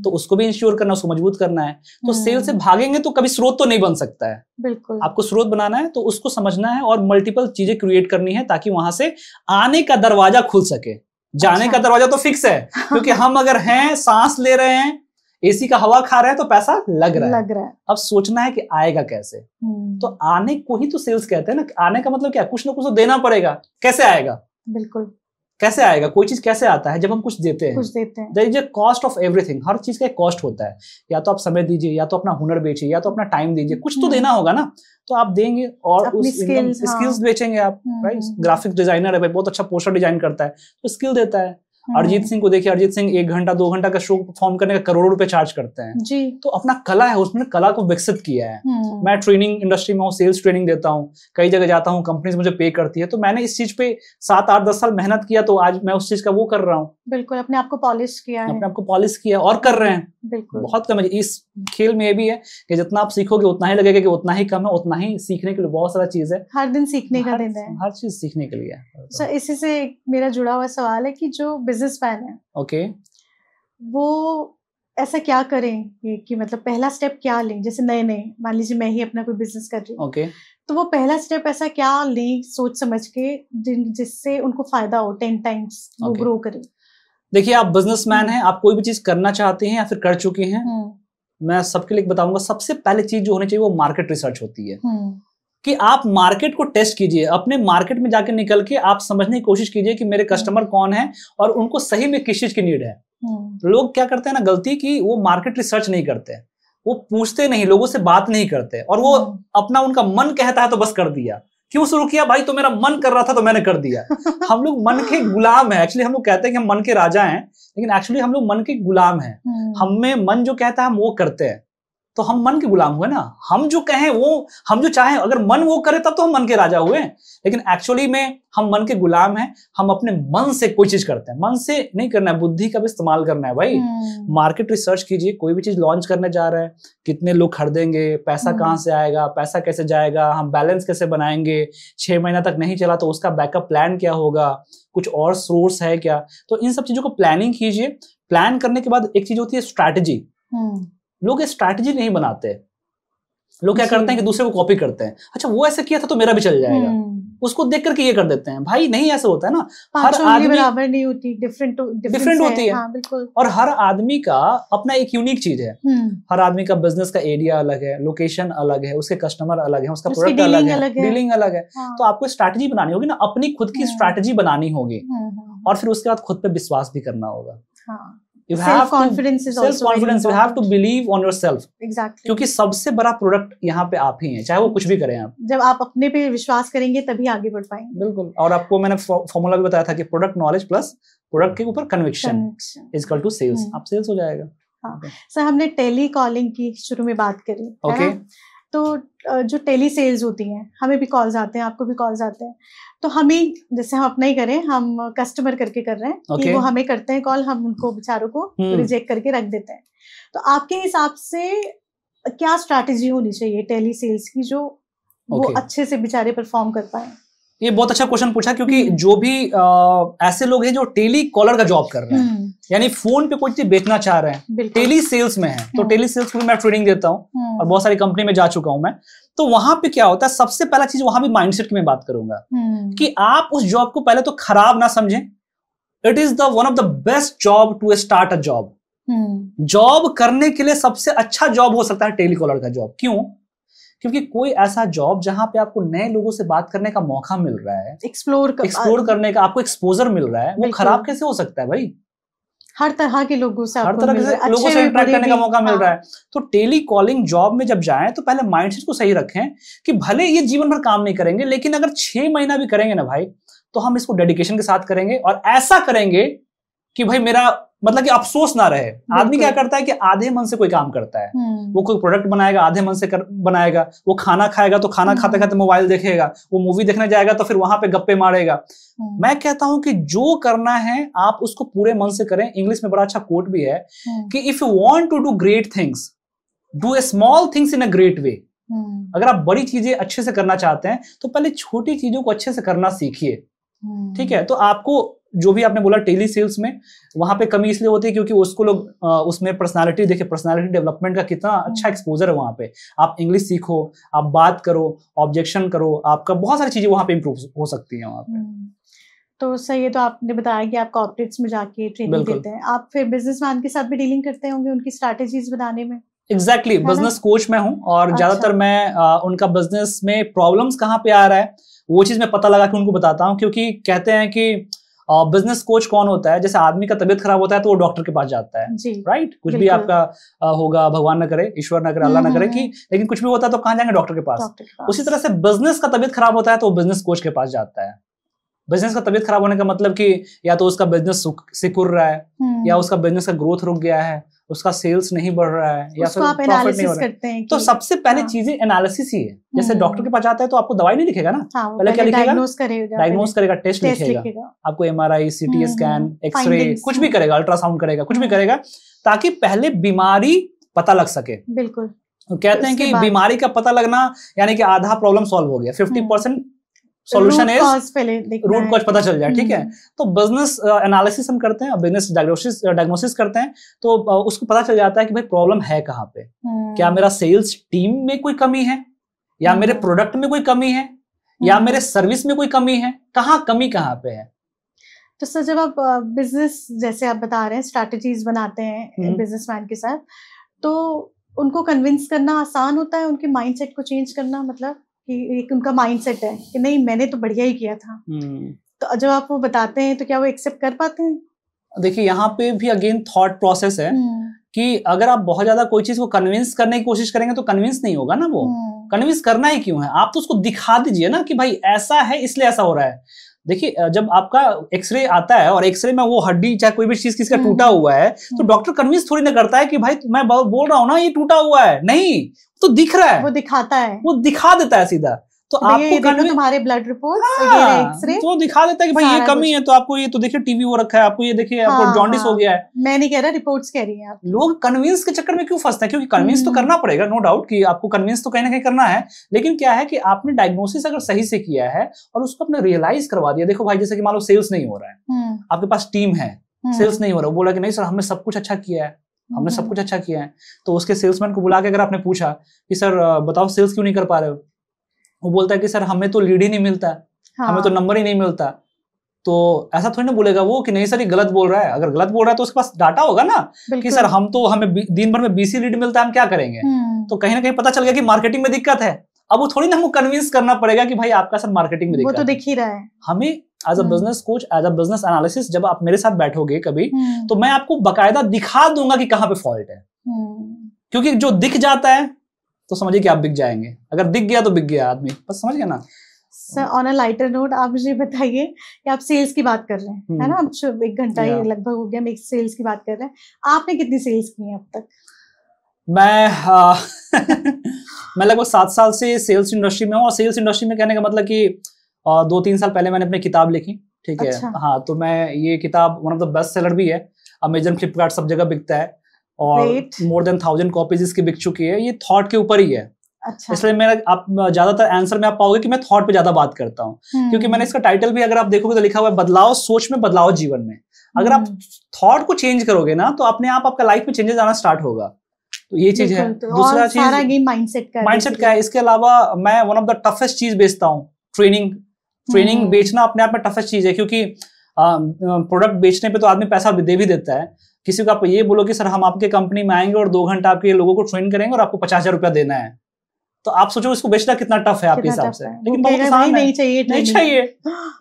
तो उसको भी इंश्योर करना, उसको मजबूत करना है। तो सेल से भागेंगे तो कभी स्रोत तो नहीं बन सकता है। बिल्कुल, आपको स्रोत बनाना है तो उसको समझना है और मल्टीपल चीजें क्रिएट करनी है, ताकि वहां से आने का दरवाजा खुल सके। जाने का दरवाजा तो फिक्स है, क्योंकि हम अगर हैं, सांस ले रहे हैं, एसी का हवा खा रहे हैं, तो पैसा लग रहा है। अब सोचना है कि आएगा कैसे। तो आने को ही तो सेल्स कहते हैं ना। आने का मतलब क्या, कुछ ना कुछ तो देना पड़ेगा। कैसे आएगा? बिल्कुल, कैसे आएगा? कोई चीज कैसे आता है? जब हम कुछ देते हैं। There is a cost of everything. हर चीज का एक कॉस्ट होता है। या तो आप समय दीजिए, या तो अपना हुनर बेचिए, या तो अपना टाइम दीजिए, कुछ तो देना होगा ना। तो आप देंगे और उस स्किल्स बेचेंगे आप। राइट, ग्राफिक डिजाइनर है भाई, बहुत अच्छा पोस्टर डिजाइन करता है, तो स्किल देता है। अरिजीत सिंह को देखिए, अरिजीत सिंह 1 घंटा 2 घंटा का शो परफॉर्म करने का करोड़ों रुपए चार्ज करते हैं जी। तो अपना कला है, उसने कला को विकसित किया है। मैं ट्रेनिंग इंडस्ट्री में हूँ, सेल्स ट्रेनिंग देता हूँ, कई जगह जाता हूँ, कंपनीज मुझे पे करती है, तो मैंने इस चीज पे 7 8 10 साल मेहनत किया, तो आज मैं उस चीज का वो कर रहा हूँ। बिल्कुल, अपने आप को पॉलिश किया है, अपने आप को पॉलिश किया और कर रहे हैं। बिल्कुल, बहुत कम है। इस खेल में ये भी है कि जितना आप सीखोगे उतना ही लगेगा कि उतना ही कम है, उतना ही सीखने के लिए बहुत सारा चीज है। हर दिन सीखने का दिन है, हर चीज सीखने के लिए है। सर इसी से मेरा जुड़ा हुआ सवाल है कि जो बिजनेसमैन है, ओके, वो ऐसा क्या करें कि मतलब पहला स्टेप क्या लें? जैसे नए नए, मान लीजिए मैं ही अपना कोई बिजनेस कर रही हूँ, ओके, तो वो पहला स्टेप ऐसा क्या लें सोच समझ के जिससे उनको फायदा हो, 10 टाइम्स वो ग्रो करें? देखिए, आप बिजनेसमैन हैं, आप कोई भी चीज करना चाहते हैं या फिर कर चुके हैं, मैं सबके लिए बताऊंगा, सबसे पहले चीज जो होनी चाहिए वो मार्केट रिसर्च होती है। कि आप मार्केट को टेस्ट कीजिए, अपने मार्केट में जाके निकल के आप समझने की कोशिश कीजिए कि मेरे कस्टमर कौन है और उनको सही में किस चीज की नीड है। लोग क्या करते हैं ना गलती की, वो मार्केट रिसर्च नहीं करते, वो पूछते नहीं, लोगों से बात नहीं करते, और वो अपना उनका मन कहता है तो बस कर दिया। क्यों शुरू किया भाई? तो मेरा मन कर रहा था तो मैंने कर दिया। हम लोग मन के गुलाम हैं। एक्चुअली हम लोग कहते हैं कि हम मन के राजा हैं, लेकिन एक्चुअली हम लोग मन के गुलाम हैं। हमें मन जो कहता है हम वो करते हैं, तो हम मन के गुलाम हुए ना। हम जो कहें वो, हम जो चाहें, अगर मन वो करे तब तो हम मन के राजा हुए, लेकिन एक्चुअली में हम मन के गुलाम हैं। हम अपने मन से कोई चीज करते हैं, मन से नहीं करना है, बुद्धि का भी इस्तेमाल करना है भाई। मार्केट रिसर्च कीजिए, कोई भी चीज लॉन्च करने जा रहे हैं, कितने लोग खरीदेंगे, पैसा कहाँ से आएगा, पैसा कैसे जाएगा, हम बैलेंस कैसे बनाएंगे, 6 महीना तक नहीं चला तो उसका बैकअप प्लान क्या होगा, कुछ और सोर्स है क्या। तो इन सब चीजों को प्लानिंग कीजिए। प्लान करने के बाद एक चीज होती है स्ट्रैटेजी। लोग स्ट्रैटेजी नहीं बनाते, लोग क्या करते हैं कि दूसरे को कॉपी करते हैं। अच्छा वो ऐसे किया था तो मेरा भी चल जाएगा, उसको देख करके ये कर देते हैं। भाई नहीं ऐसा होता है ना, हर आदमी बराबर नहीं होती, डिफरेंट होती है। हाँ, बिल्कुल। और हर आदमी का अपना एक यूनिक चीज है। हर आदमी का बिजनेस का एरिया अलग है, लोकेशन अलग है, उसके कस्टमर अलग है, उसका प्रोडक्ट अलग है, डीलिंग अलग है। तो आपको स्ट्रैटेजी बनानी होगी ना, अपनी खुद की स्ट्रैटेजी बनानी होगी, और फिर उसके बाद खुद पे विश्वास भी करना होगा। Self-confidence is also very important. You have to believe on yourself. Exactly. क्योंकि सबसे बड़ा प्रोडक्ट यहाँ पे आप ही हैं, चाहे वो कुछ भी करें आप। जब आप अपने पे विश्वास करेंगे तभी आगे बढ़ पाएंगे। बिल्कुल। और आपको मैंने फॉर्मूला भी बताया था कि प्रोडक्ट नॉलेज प्लस प्रोडक्ट के ऊपर conviction is equal to sales. आप सेल्स हो जाएगा। हाँ। सर हमने टेली कॉलिंग की शुरू में बात करी, है ना? तो जो टेली सेल्स होती हैं, हमें भी कॉल्स आते हैं, आपको भी कॉल्स आते हैं, तो हमें जैसे हम अपना ही करें, हम कस्टमर करके कर रहे हैं कि वो हमें करते हैं कॉल, हम उनको बेचारों को रिजेक्ट करके रख देते हैं। तो आपके हिसाब से क्या स्ट्रैटेजी होनी चाहिए टेली सेल्स की जो वो अच्छे से बेचारे परफॉर्म कर पाए? ये बहुत अच्छा क्वेश्चन पूछा, क्योंकि जो भी ऐसे लोग हैं जो टेली कॉलर का जॉब कर रहे हैं, यानी फोन पे कोई चीज बेचना चाह रहे हैं, टेली सेल्स में है, तो टेली सेल्स को भी मैं ट्रेनिंग देता हूँ और बहुत सारी कंपनी में जा चुका हूं मैं। तो वहां पे क्या होता है, सबसे पहला चीज वहां भी माइंडसेट की मैं बात करूंगा कि आप उस जॉब को पहले तो खराब ना समझें। It is the one of the best job to start a job. Job करने के लिए सबसे अच्छा जॉब हो सकता है टेली कॉलर का जॉब। क्यों? क्योंकि कोई ऐसा जॉब जहां पे आपको नए लोगों से बात करने का मौका मिल रहा है, एक्सप्लोर करने का आपको एक्सपोजर मिल रहा है, वो खराब कैसे हो सकता है भाई? हर तरह के लोगों से लोगों से इंटरेक्ट करने का मौका मिल रहा है। तो टेली कॉलिंग जॉब में जब जाएं तो पहले माइंडसेट को सही रखें कि भले ये जीवन भर काम नहीं करेंगे, लेकिन अगर 6 महीना भी करेंगे ना भाई, तो हम इसको डेडिकेशन के साथ करेंगे और ऐसा करेंगे कि भाई मेरा मतलब कि अफसोस ना रहे। आदमी क्या करता है कि आधे मन से कोई काम करता है, वो कोई प्रोडक्ट बनाएगा आधे मन से बनाएगा, वो खाना खाएगा तो खाना खाते खाते मोबाइल देखेगा, वो मूवी देखने जाएगा तो फिर वहां पे गप्पे मारेगा। मैं कहता हूं कि जो करना है आप उसको पूरे मन से करें। इंग्लिश में बड़ा अच्छा कोट भी है कि if you want to do great things, do a small things in a great way. अगर आप बड़ी चीजें अच्छे से करना चाहते हैं तो पहले छोटी चीजों को अच्छे से करना सीखिए, ठीक है? तो आपको जो भी आपने बोला टेली सेल्स में, वहां पे कमी इसलिए होती है क्योंकि उसको लोग उसमें पर्सनालिटी देखिए, पर्सनालिटी डेवलपमेंट का कितना अच्छा एक्सपोजर है वहां पे। आप इंग्लिश सीखो, आप बात करो, ऑब्जेक्शन करो, आपका बहुत सारी चीजें वहां पे इंप्रूव हो सकती है वहां पे। तो सही है। तो आपने बताया कि आप कॉर्पोरेट्स में जाके ट्रेनिंग देते हैं, आप फिर बिजनेसमैन के साथ भी डीलिंग करते होंगे उनकी स्ट्रैटेजीज बनाने में? एग्जैक्टली, बिजनेस कोच मैं हूँ और ज्यादातर मैं उनका बिजनेस में प्रॉब्लम्स कहाँ पे आ रहा है वो चीज मैं पता लगा के उनको बताता हूँ। क्योंकि कहते हैं कि बिजनेस कोच कौन होता है, जैसे आदमी का तबीयत खराब होता है तो वो डॉक्टर के पास जाता है, राइट? कुछ भी आपका होगा, भगवान न करे, ईश्वर न करे, अल्लाह न करे, कि लेकिन कुछ भी होता है तो कहाँ जाएंगे? डॉक्टर के पास। उसी तरह से बिजनेस का तबीयत खराब होता है तो वो बिजनेस कोच के पास जाता है। बिजनेस का तबीयत खराब होने का मतलब कि या तो उसका बिजनेस सिकुड़ रहा है या उसका बिजनेस का ग्रोथ रुक गया है, उसका सेल्स नहीं बढ़ रहा है या फिर प्रॉफिट नहीं हो रहा है। तो सबसे पहले चीजें एनालिसिस ही है। जैसे डॉक्टर के पास जाता है तो आपको दवाई नहीं लिखेगा ना, पहले क्या लिखेगा? डायग्नोज करेगा, टेस्ट लिखेगा, आपको MRI, CT स्कैन, एक्सरे, कुछ भी करेगा, अल्ट्रासाउंड करेगा, कुछ भी करेगा, ताकि पहले बीमारी पता लग सके। बिल्कुल। कहते हैं कि बीमारी का पता लगना यानी कि आधा प्रॉब्लम सॉल्व हो गया, 50% सॉल्यूशन इज रूट कॉज पता चल जाए। ठीक है, तो बिजनेस एनालिसिस हम करते हैं, बिजनेस डायग्नोसिस करते हैं, तो उसको पता चल जाता है कि भाई प्रॉब्लम है कहाँ पे। क्या मेरा सेल्स टीम में कोई कमी है, या मेरे प्रोडक्ट में कोई कमी है, या मेरे सर्विस में कोई कमी है, कमी कहाँ पे है। तो सर जब आप बिजनेस जैसे आप बता रहे हैं स्ट्रैटेजीज बनाते हैं बिजनेसमैन के साथ, तो उनको कन्विंस करना आसान होता है, उनके माइंडसेट को चेंज करना, मतलब कि एक उनका माइंडसेट है कि नहीं मैंने तो बढ़िया ही किया था, तो जब आप वो बताते हैं तो क्या वो एक्सेप्ट कर पाते हैं? देखिए यहाँ पे भी अगेन थॉट प्रोसेस है कि अगर आप बहुत ज्यादा कोई चीज को कन्विंस करने की कोशिश करेंगे तो कन्विंस नहीं होगा ना। वो कन्विंस करना ही क्यों है, आप तो उसको दिखा दीजिए ना कि भाई ऐसा है इसलिए ऐसा हो रहा है। देखिए जब आपका एक्सरे आता है और एक्सरे में वो हड्डी चाहे कोई भी चीज किसी का टूटा हुआ है, तो डॉक्टर कन्विंस थोड़ी ना करता है कि भाई मैं बोल रहा हूं ना ये टूटा हुआ है, नहीं, तो दिख रहा है, वो दिखाता है, वो दिखा देता है सीधा। तो आपको तुम्हारे ब्लड रिपोर्ट, एक्सरे तो दिखा देता है कि भाई ये कमी है, तो आपको ये तो देखिए टीवी हो रखा है, आपको ये देखिए आपको जॉन्डिस हो गया है। मैं नहीं कह रहा, रिपोर्ट्स कह रही हैं आप। लोग कन्विंस के चक्कर में क्यों फंसते हैं? क्योंकि कन्विंस तो करना पड़ेगा, नो डाउट कि आपको कन्विंस तो कहीं ना कहीं करना है, लेकिन क्या है कि आपने डायग्नोसिस अगर सही से किया है और उसको आपने रियलाइज करवा दिया, देखो भाई जैसे कि मान लो सेल्स नहीं हो रहा है, आपके पास टीम है, सेल्स नहीं हो रहा है, बोला कि नहीं सर हमने सब कुछ अच्छा किया है, हमने सब कुछ अच्छा किया है, तो उसके सेल्समैन को बुला के अगर आपने पूछा कि सर बताओ सेल्स क्यों नहीं कर पा रहे हो, वो बोलता है कि सर हमें तो लीड ही नहीं मिलता, हमें तो नंबर ही नहीं मिलता। तो ऐसा थोड़ी ना बोलेगा वो कि नहीं सर ये गलत बोल रहा है। अगर गलत बोल रहा है तो उसके पास डाटा होगा ना कि सर हमें दिन भर में 20 लीड मिलता है, हम क्या करेंगे। तो कहीं ना कहीं पता चल गया कि मार्केटिंग में दिक्कत है। अब वो थोड़ी ना हमको कन्विंस करना पड़ेगा कि भाई आपका सर मार्केटिंग में दिक्कत है, वो तो दिख ही रहा है। हमें as a business coach, as a business analysis जब आप मेरे साथ बैठोगे कभी, तो मैं आपको बकायदा दिखा दूंगा कि कहाँ पे फॉल्ट है, क्योंकि जो दिख जाता है तो समझिए कि आप बिक जाएंगे। अगर दिख गया तो बिक गया आदमी, बस समझ गया ना। Sir on a lighter note आप मुझे बताइए कि आप सेल्स की बात कर रहे हैं, है ना, अब 1 घंटा ही लगभग हो गया, हम एक सेल्स की बात कर रहे हैं। आपने कितनी सेल्स की हैं अब तक? मैं लगभग 7 साल से सेल्स इंडस्ट्री में हूँ। और सेल्स इंडस्ट्री में कहने का मतलब कि 2-3 साल पहले मैंने अपनी किताब लिखी, ठीक है। अच्छा। हाँ, तो मैं ये किताब one of the best seller भी है, अमेजन, फ्लिपकार्ट सब जगह बिकता है, और मोर देन 1000 कॉपीज इसकी बिक चुकी है। ये थॉट के ऊपर ही है। अच्छा। इसलिए मेरा आप ज्यादातर आंसर में आप पाओगे कि मैं थॉट पे ज्यादा बात करता हूँ, क्योंकि मैंने इसका टाइटल भी अगर आप देखोगे तो लिखा हुआ है बदलाव सोच में, बदलाव जीवन में। अगर आप थॉट को चेंज करोगे ना तो अपने आप आपका लाइफ में चेंजेस आना स्टार्ट होगा। तो ये चीज है। दूसरा चीज सारा गेम माइंडसेट का है। इसके अलावा मैं वन ऑफ द टफेस्ट चीज बेचता हूँ, ट्रेनिंग बेचना अपने आप में टफेस्ट चीज है, क्योंकि प्रोडक्ट बेचने पे तो आदमी पैसा दे भी देता है। किसी को आप ये बोलो कि सर हम आपके कंपनी में आएंगे और 2 घंटा आपके लोगों को ट्रेन करेंगे और आपको 50,000 रुपया देना है, तो आप सोचो इसको बेचना कितना टफ है आपके हिसाब से। लेकिन बहुत आसान है, नहीं चाहिए।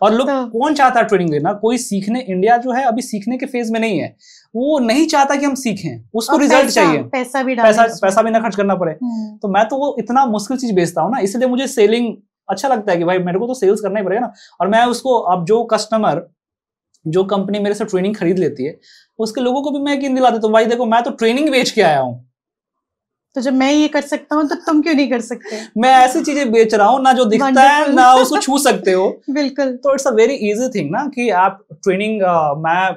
और लोग कौन चाहता है ट्रेनिंग देना? कोई सीखने, इंडिया जो है अभी सीखने के फेज में नहीं है, वो नहीं चाहता कि हम सीखें, उसको रिजल्ट चाहिए, पैसा भी ना खर्च करना पड़े। तो मैं तो वो इतना मुश्किल चीज बेचता हूँ ना, इसलिए मुझे सेलिंग अच्छा लगता है कि भाई मेरे को तो सेल्स करना ही पड़ेगा ना। और मैं उसको, अब जो कस्टमर, जो कंपनी मेरे से ट्रेनिंग खरीद लेती है, उसके लोगों को भी मैं यकीन दिला देता हूँ, भाई देखो मैं तो ट्रेनिंग बेच के आया हूँ, तो जब मैं ये कर सकता हूँ तो तुम क्यों नहीं कर सकते? मैं ऐसी चीजें बेच रहा हूँ ना जो दिखता है ना उसको छू सकते हो। बिल्कुल। तो it's a very easy thing ना कि आप ट्रेनिंग, मैं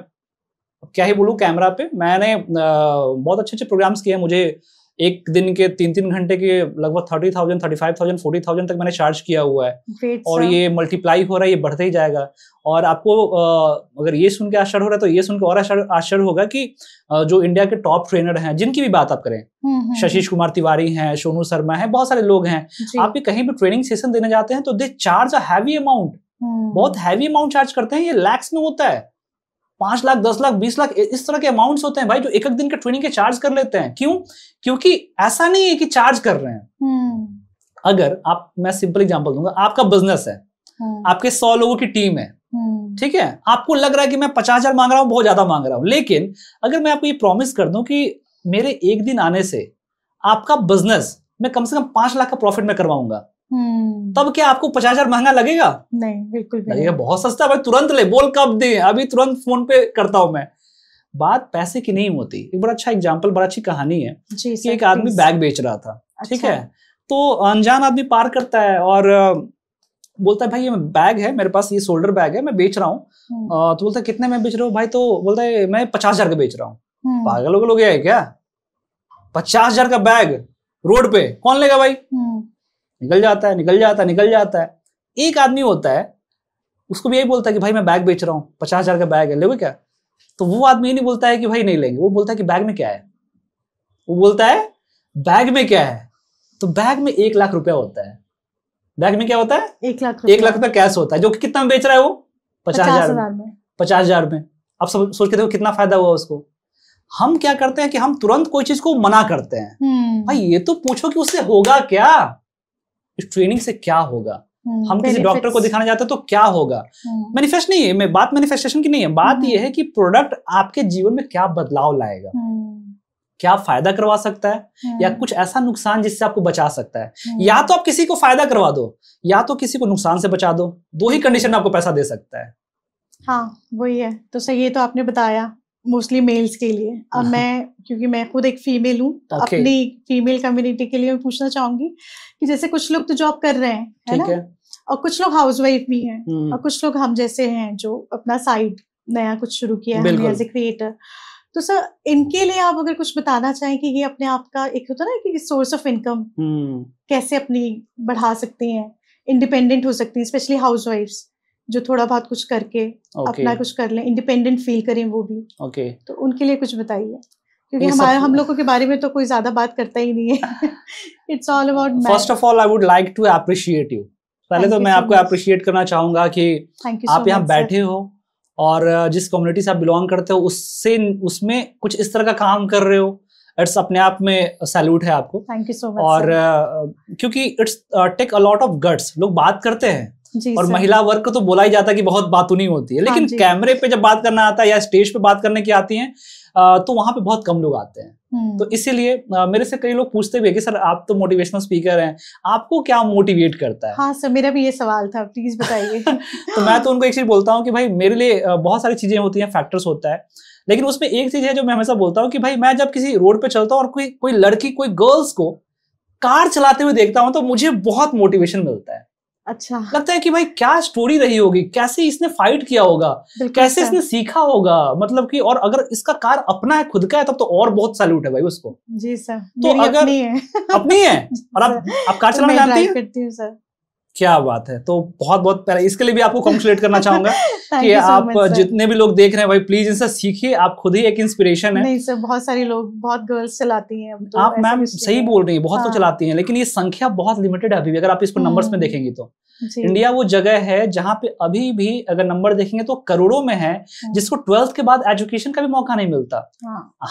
क्या ही बोलूँ, कैमरा पे मैंने बहुत अच्छे प्रोग्राम्स किए हैं। मुझे एक दिन के 3-3 घंटे के लगभग 30,000, 35,000, 40,000 तक मैंने चार्ज किया हुआ है, और ये मल्टीप्लाई हो रहा है, ये बढ़ते ही जाएगा। और आपको अगर ये सुन के आश्चर्य हो रहा है तो ये सुन के और आश्चर्य होगा कि जो इंडिया के टॉप ट्रेनर हैं, जिनकी भी बात आप करें, शशिश कुमार तिवारी हैं, सोनू शर्मा हैं, बहुत सारे लोग हैं, आप कहीं भी ट्रेनिंग सेशन देने जाते हैं तो they charge a heavy amount, बहुत हैवी अमाउंट चार्ज करते हैं। ये लैक्स में होता है, 5 लाख, 10 लाख, 20 लाख, इस तरह के अमाउंट्स होते हैं भाई, जो एक दिन के ट्रेनिंग के चार्ज कर लेते हैं। क्यों? क्योंकि ऐसा नहीं है कि चार्ज कर रहे हैं। अगर आप, मैं सिंपल एग्जांपल दूंगा, आपका बिजनेस है, आपके 100 लोगों की टीम है, ठीक है, आपको लग रहा है कि मैं 50,000 मांग रहा हूं, बहुत ज्यादा मांग रहा हूं, लेकिन अगर मैं आपको ये प्रॉमिस कर दूं कि मेरे एक दिन आने से आपका बिजनेस मैं कम से कम 5 लाख का प्रॉफिट में करवाऊंगा, तब क्या आपको 50,000 महंगा लगेगा? नहीं, बिल्कुल भी लगेगा बहुत सस्ता। भाई तुरंत ले, बोल कब दे, अभी तुरंत फोन पे करता हूं मैं। बात पैसे की नहीं होती। एक बड़ा अच्छा एग्जांपल, बड़ा अच्छी कहानी है कि एक आदमी बैग बेच रहा था, ठीक है, तो अनजान आदमी पार करता है और बोलता है भाई ये बैग है मेरे पास, ये शोल्डर बैग है, मैं बेच रहा हूँ। तो बोलता है कितने में बेच रहे हो भाई? तो बोलता है मैं 50,000 का बेच रहा हूँ। पागल हो गया है क्या? 50,000 का बैग रोड पे कौन लेगा भाई? निकल जाता है। एक आदमी होता है, उसको भी यही बोलता है कि भाई मैं बैग बेच रहा हूँ, 50,000 का बैग है, लोगे क्या? तो वो आदमी ये नहीं बोलता है कि भाई नहीं लेंगे, वो बोलता है कि बैग में क्या है? वो बोलता है बैग में क्या है? तो बैग में 1 लाख रुपया होता है। बैग में क्या होता है? 1 लाख रुपया कैश होता है, जो कि कितना में बेच रहा है वो? 50,000 में। 50,000 में। अब सब सोच के देखो कितना फायदा हुआ उसको। हम क्या करते हैं कि हम तुरंत कोई चीज को मना करते हैं। भाई ये तो पूछो कि उससे होगा क्या, इस ट्रेनिंग से क्या होगा। हम किसी डॉक्टर को दिखाने जाते हैं तो क्या होगा। मैनिफेस्ट नहीं है, मैं बात मैनिफेस्टेशन की नहीं है, बात ये है कि प्रोडक्ट आपके जीवन में क्या बदलाव लाएगा, क्या फायदा करवा सकता है या कुछ ऐसा नुकसान जिससे आपको बचा सकता है। या तो आप किसी को फायदा करवा दो या तो किसी को नुकसान से बचा दो, दो ही कंडीशन में आपको पैसा दे सकता है। हाँ वही है। तो सही, ये तो आपने बताया मोस्टली मेल्स के लिए। अब मैं, क्योंकि मैं खुद एक फीमेल हूँ, तो अपनी फीमेल कम्युनिटी के लिए मैं पूछना चाहूंगी कि जैसे कुछ लोग तो जॉब कर रहे हैं, है ना, और कुछ लोग हाउसवाइफ भी हैं, और कुछ लोग हम जैसे हैं जो अपना साइड नया कुछ शुरू किया है हमने एज ए क्रिएटर। तो सर इनके लिए आप अगर कुछ बताना चाहें कि ये अपने आप का एक होता है ना कि सोर्स ऑफ इनकम कैसे अपनी बढ़ा सकती हैं, इंडिपेंडेंट हो सकती हैं, स्पेशली हाउसवाइफ्स जो थोड़ा बहुत कुछ करके अपना कुछ कर लें, इंडिपेंडेंट फील करें वो भी। तो उनके लिए कुछ बताइए, क्योंकि हम लोगों के बारे में तो कोई ज्यादा बात करता ही नहीं है। It's all about. First of all I would like to appreciate you. पहले तो मैं आपको अप्रिशिएट करना चाहूंगा कि आप यहाँ बैठे हो और जिस कम्युनिटी से आप बिलोंग करते हो उसमें कुछ इस तरह का काम कर रहे हो। इट्स अपने आप में सैल्यूट है आपको। Thank you so much. और क्योंकि it's take a lot of guts. लोग बात करते हैं और महिला वर्ग को तो बोला ही जाता है कि बहुत बातूनी होती है, लेकिन कैमरे पे जब बात करना आता है या स्टेज पे बात करने की आती है तो वहां पे बहुत कम लोग आते हैं। तो इसीलिए मेरे से कई लोग पूछते भी है कि सर आप तो मोटिवेशनल स्पीकर हैं, आपको क्या मोटिवेट करता है? हाँ सर, मेरा भी ये सवाल था, प्लीज बताइए। तो मैं तो उनको एक चीज बोलता हूँ कि भाई मेरे लिए बहुत सारी चीजें होती हैं, फैक्टर्स होता है, लेकिन उसमें एक चीज है जो मैं हमेशा बोलता हूँ कि भाई मैं जब किसी रोड पे चलता हूँ और कोई लड़की, कोई गर्ल्स को कार चलाते हुए देखता हूँ तो मुझे बहुत मोटिवेशन मिलता है। अच्छा लगता है कि भाई क्या स्टोरी रही होगी, कैसे इसने फाइट किया होगा, कैसे इसने सीखा होगा, मतलब कि, और अगर इसका कार अपना है, खुद का है, तब तो और बहुत सैल्यूट है भाई उसको। जी सर। तो अगर अपनी है और आप कार चलाना जानती हैं सर, क्या बात है। तो बहुत बहुत प्यारा, इसके लिए भी आपको कांग्रेचुलेट करना चाहूंगा कि आप जितने भी लोग देख रहे हैं भाई प्लीज इनसे सीखिए, आप खुद ही एक इंस्पिरेशन है। नहीं सर, बहुत सारी लोग, बहुत गर्ल्स चलाती हैं तो आप मैम सही बोल रही हैं, बहुत लोग चलाती हैं, लेकिन ये संख्या बहुत लिमिटेड है अभी भी। अगर आप इसको नंबर्स में देखेंगी तो इंडिया वो जगह है जहां पे अभी भी अगर नंबर देखेंगे तो करोड़ों में है जिसको 12th के बाद एजुकेशन का भी मौका नहीं मिलता।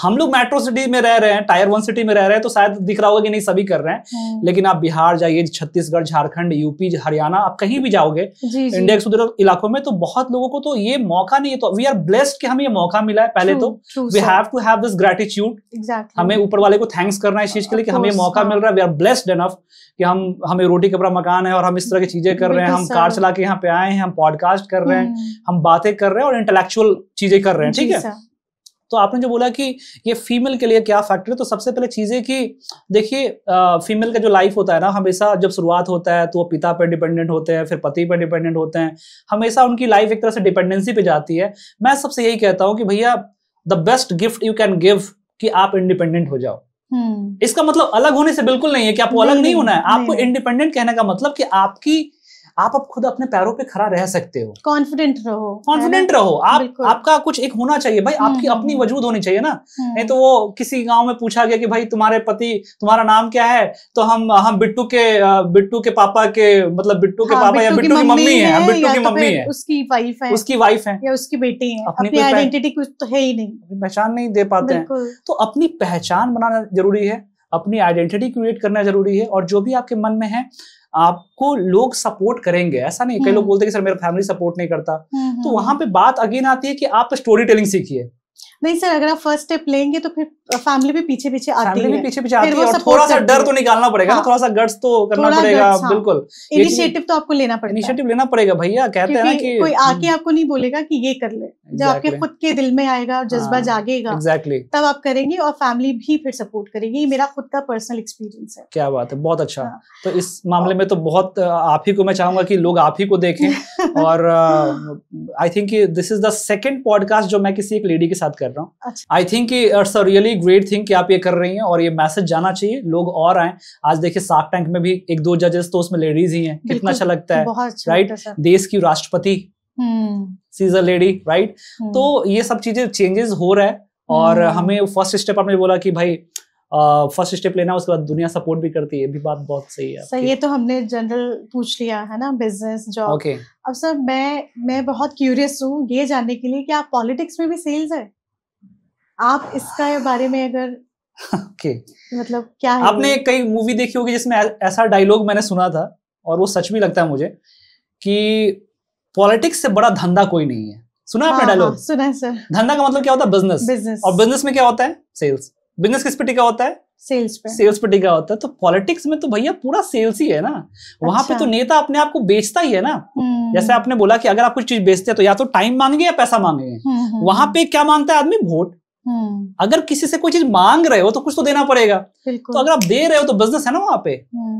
हम लोग मेट्रो सिटी में रह रहे हैं, टायर 1 सिटी में रह रहे हैं, तो शायद दिख रहा होगा कि नहीं सभी कर रहे हैं, लेकिन आप बिहार जाइए, छत्तीसगढ़, झारखंड, यूपी, हरियाणा, आप कहीं भी जाओगे इंडिया के सुदूर इलाकों में, तो बहुत लोगों को तो ये मौका नहीं है। तो वी आर ब्लेस्ड कि हमें ये मौका मिला है। पहले तो we have to have this gratitude. हमें ऊपर वाले को थैंक्स करना है इस चीज के लिए कि हमें मौका मिल रहा है। वी आर ब्लेस्ड एनफ कि हमें रोटी कपड़ा मकान है और हम इस तरह की चीजें कर रहे हैं, हम कार चला के यहाँ पे आए हैं, हम पॉडकास्ट कर रहे हैं, हम बातें कर रहे हैं और इंटेलेक्चुअल चीजें कर रहे हैं, ठीक है। तो आपने जो बोला कि ये फीमेल के लिए क्या फैक्टर है, तो सबसे पहले चीज है कि देखिए फीमेल का जो लाइफ होता है ना, हमेशा जब शुरुआत होता है तो वो पिता पर डिपेंडेंट होते हैं, फिर पति पर डिपेंडेंट होते हैं, हमेशा उनकी लाइफ एक तरह से डिपेंडेंसी पे जाती है। मैं सबसे यही कहता हूँ कि भैया the best gift you can give कि आप इंडिपेंडेंट हो जाओ। इसका मतलब अलग होने से बिल्कुल नहीं है कि आपको अलग नहीं होना है। आपको इंडिपेंडेंट कहने का मतलब कि आप अब खुद अपने पैरों पे खड़ा रह सकते हो, कॉन्फिडेंट रहो। आपका कुछ एक होना चाहिए भाई, आपकी अपनी वजूद होनी चाहिए ना। नहीं तो वो किसी गांव में पूछा गया कि भाई तुम्हारा नाम क्या है, तो हम बिट्टू के पापा के, मतलब बिट्टू के पापा या बिट्टू की मम्मी है, हम बिट्टू की मम्मी है, उसकी वाइफ है या उसकी बेटी है। अपनी आइडेंटिटी कुछ तो है ही नहीं, पहचान नहीं दे पाते हैं। तो अपनी पहचान बनाना जरूरी है, अपनी आइडेंटिटी क्रिएट करना जरूरी है, और जो भी आपके मन में है आपको लोग सपोर्ट करेंगे। ऐसा नहीं, कई लोग बोलते हैं कि सर मेरा फैमिली सपोर्ट नहीं करता, तो वहां पे बात अगेन आती है कि आप स्टोरी टेलिंग सीखिए। नहीं सर, अगर आप फर्स्ट स्टेप लेंगे तो फिर फैमिली भी पीछे पीछे आती है, और थोड़ा सा डर तो निकालना पड़ेगा ना, थोड़ा सा गट्स तो करना पड़ेगा। बिल्कुल, इनिशिएटिव तो आपको लेना पड़ेगा, इनिशिएटिव लेना पड़ेगा भैया। कहते हैं ना कि कोई आके आपको नहीं बोलेगा कि ये कर ले, जब आपके खुद के दिल में आएगा और जज्बा जागेगा, तब आप करेंगे और फैमिली भी फिर सपोर्ट करेगी। ये मेरा खुद का पर्सनल एक्सपीरियंस है। क्या बात है, बहुत अच्छा। तो इस मामले में तो बहुत आप ही को मैं चाहूंगा कि लोग आप ही को देखें। और I think this is the second podcast जो मैं किसी एक लेडी के साथ कर रहा हूँ। I think it's a really great thing कि आप ये कर रही हैं, और ये मैसेज जाना चाहिए, लोग और आए। आज देखिए शार्क टैंक में भी 1-2 जजेस तो उसमें लेडीज ही हैं, कितना अच्छा लगता है, राइट? देश की राष्ट्रपति she is a lady, right? तो ये सब चीजें चेंजेस हो रहा है, और हमें फर्स्ट स्टेप आपने बोला कि भाई फर्स्ट स्टेप लेना, उसके बाद दुनिया सपोर्ट भी करती है, भी बात बहुत सही है। सर ये तो हमने जनरल पूछ लिया है ना, बिजनेस, जॉब। ओके, अब सर मैं बहुत क्यूरियस हूँ ये जानने के लिए कि आप पॉलिटिक्स में भी सेल्स है, आप इसका बारे में अगर मतलब क्या है? आपने कई मूवी देखी होगी जिसमें ऐसा डायलॉग मैंने सुना था, और वो सच भी लगता है मुझे, कि पॉलिटिक्स से बड़ा धंधा कोई नहीं है। सुना आपने डायलॉग? सुना है सर। धंधा का मतलब क्या होता है? बिजनेस। और बिजनेस में क्या होता है? सेल्स। बिजनेस किस पे टिका होता है? सेल्स पे टिका होता है। तो पॉलिटिक्स में तो भैया पूरा सेल्स ही है ना। वहां पे तो नेता अपने आप को बेचता ही है ना। जैसे आपने बोला कि अगर आप कुछ चीज बेचते हैं तो या तो टाइम मांगेंगे या पैसा मांगेंगे। वहां पे क्या मांगता है आदमी? वोट। अगर किसी से कोई चीज मांग रहे हो तो कुछ तो देना पड़ेगा। तो अगर आप दे रहे हो तो बिजनेस है ना, वहां पे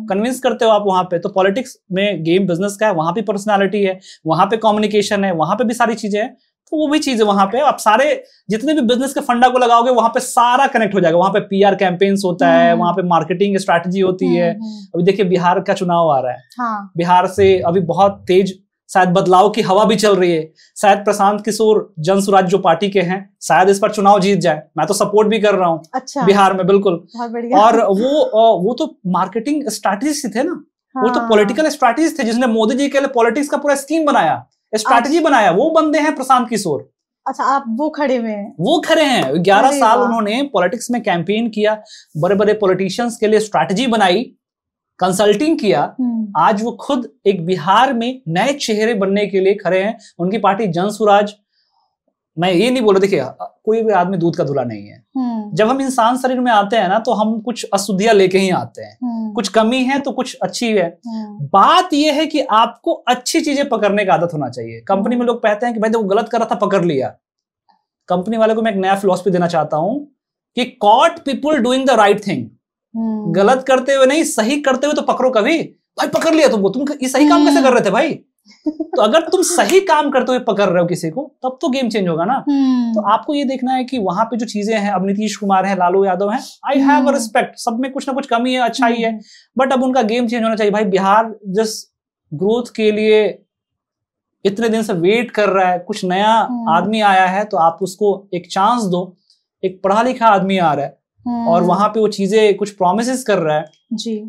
कन्विंस करते हो आप वहां पे। तो पॉलिटिक्स में गेम बिजनेस का है, वहां पे पर्सनालिटी है, वहां पे कम्युनिकेशन है, वहां पे भी सारी चीजें हैं। तो वो भी चीज है वहां पे। आप सारे जितने भी बिजनेस के फंडा को लगाओगे वहां पे सारा कनेक्ट हो जाएगा। वहां पे पीआर कैंपेन्स होता है, वहां पे मार्केटिंग स्ट्रैटेजी होती है। अभी देखिए बिहार का चुनाव आ रहा है, बिहार से अभी बहुत तेज शायद बदलाव की हवा भी चल रही है। शायद प्रशांत किशोर जन स्वराज जो पार्टी के हैं, शायद इस पर चुनाव जीत जाए। मैं तो सपोर्ट भी कर रहा हूँ। अच्छा। बिहार में बिल्कुल। और वो तो मार्केटिंग स्ट्रैटेजिस्ट थे ना। वो तो पॉलिटिकल स्ट्रैटेजिस्ट थे जिसने मोदी जी के लिए पॉलिटिक्स का पूरा स्कीम बनाया, स्ट्रैटेजी बनाया। वो बंदे हैं प्रशांत किशोर। अच्छा, आप वो खड़े हैं? वो खड़े हैं। 11 साल उन्होंने पॉलिटिक्स में कैंपेन किया, बड़े बड़े पॉलिटिशियंस के लिए स्ट्रैटेजी बनाई, कंसल्टिंग किया। आज वो खुद एक बिहार में नए चेहरे बनने के लिए खड़े हैं। उनकी पार्टी जन स्वराज। मैं ये नहीं बोल रहा, देखिए कोई भी आदमी दूध का धुला नहीं है। जब हम इंसान शरीर में आते हैं ना, तो हम कुछ अशुद्धियां लेके ही आते हैं। कुछ कमी है तो कुछ अच्छी है। बात यह है कि आपको अच्छी चीजें पकड़ने का आदत होना चाहिए। कंपनी में लोग कहते हैं कि भाई देखो गलत कर रहा था, पकड़ लिया। कंपनी वाले को मैं एक नया फिलॉसफी देना चाहता हूं कि caught people doing the right thing. गलत करते हुए नहीं, सही करते हुए तो पकड़ो कभी। भाई पकड़ लिया तुम ये सही काम कैसे कर रहे थे भाई? तो अगर तुम सही काम करते हुए पकड़ रहे हो किसी को, तब तो गेम चेंज होगा ना। तो आपको ये देखना है कि वहां पे जो चीजें हैं, अब नीतीश कुमार है, लालू यादव है, आई हैव अ रिस्पेक्ट। सब में कुछ ना कुछ कमी है, अच्छाई है, बट अब उनका गेम चेंज होना चाहिए। भाई बिहार जिस ग्रोथ के लिए इतने दिन से वेट कर रहा है, कुछ नया आदमी आया है, तो आप उसको एक चांस दो। एक पढ़ा लिखा आदमी आ रहा है और वहां पे वो चीजें कुछ प्रोमिस कर रहा है जी।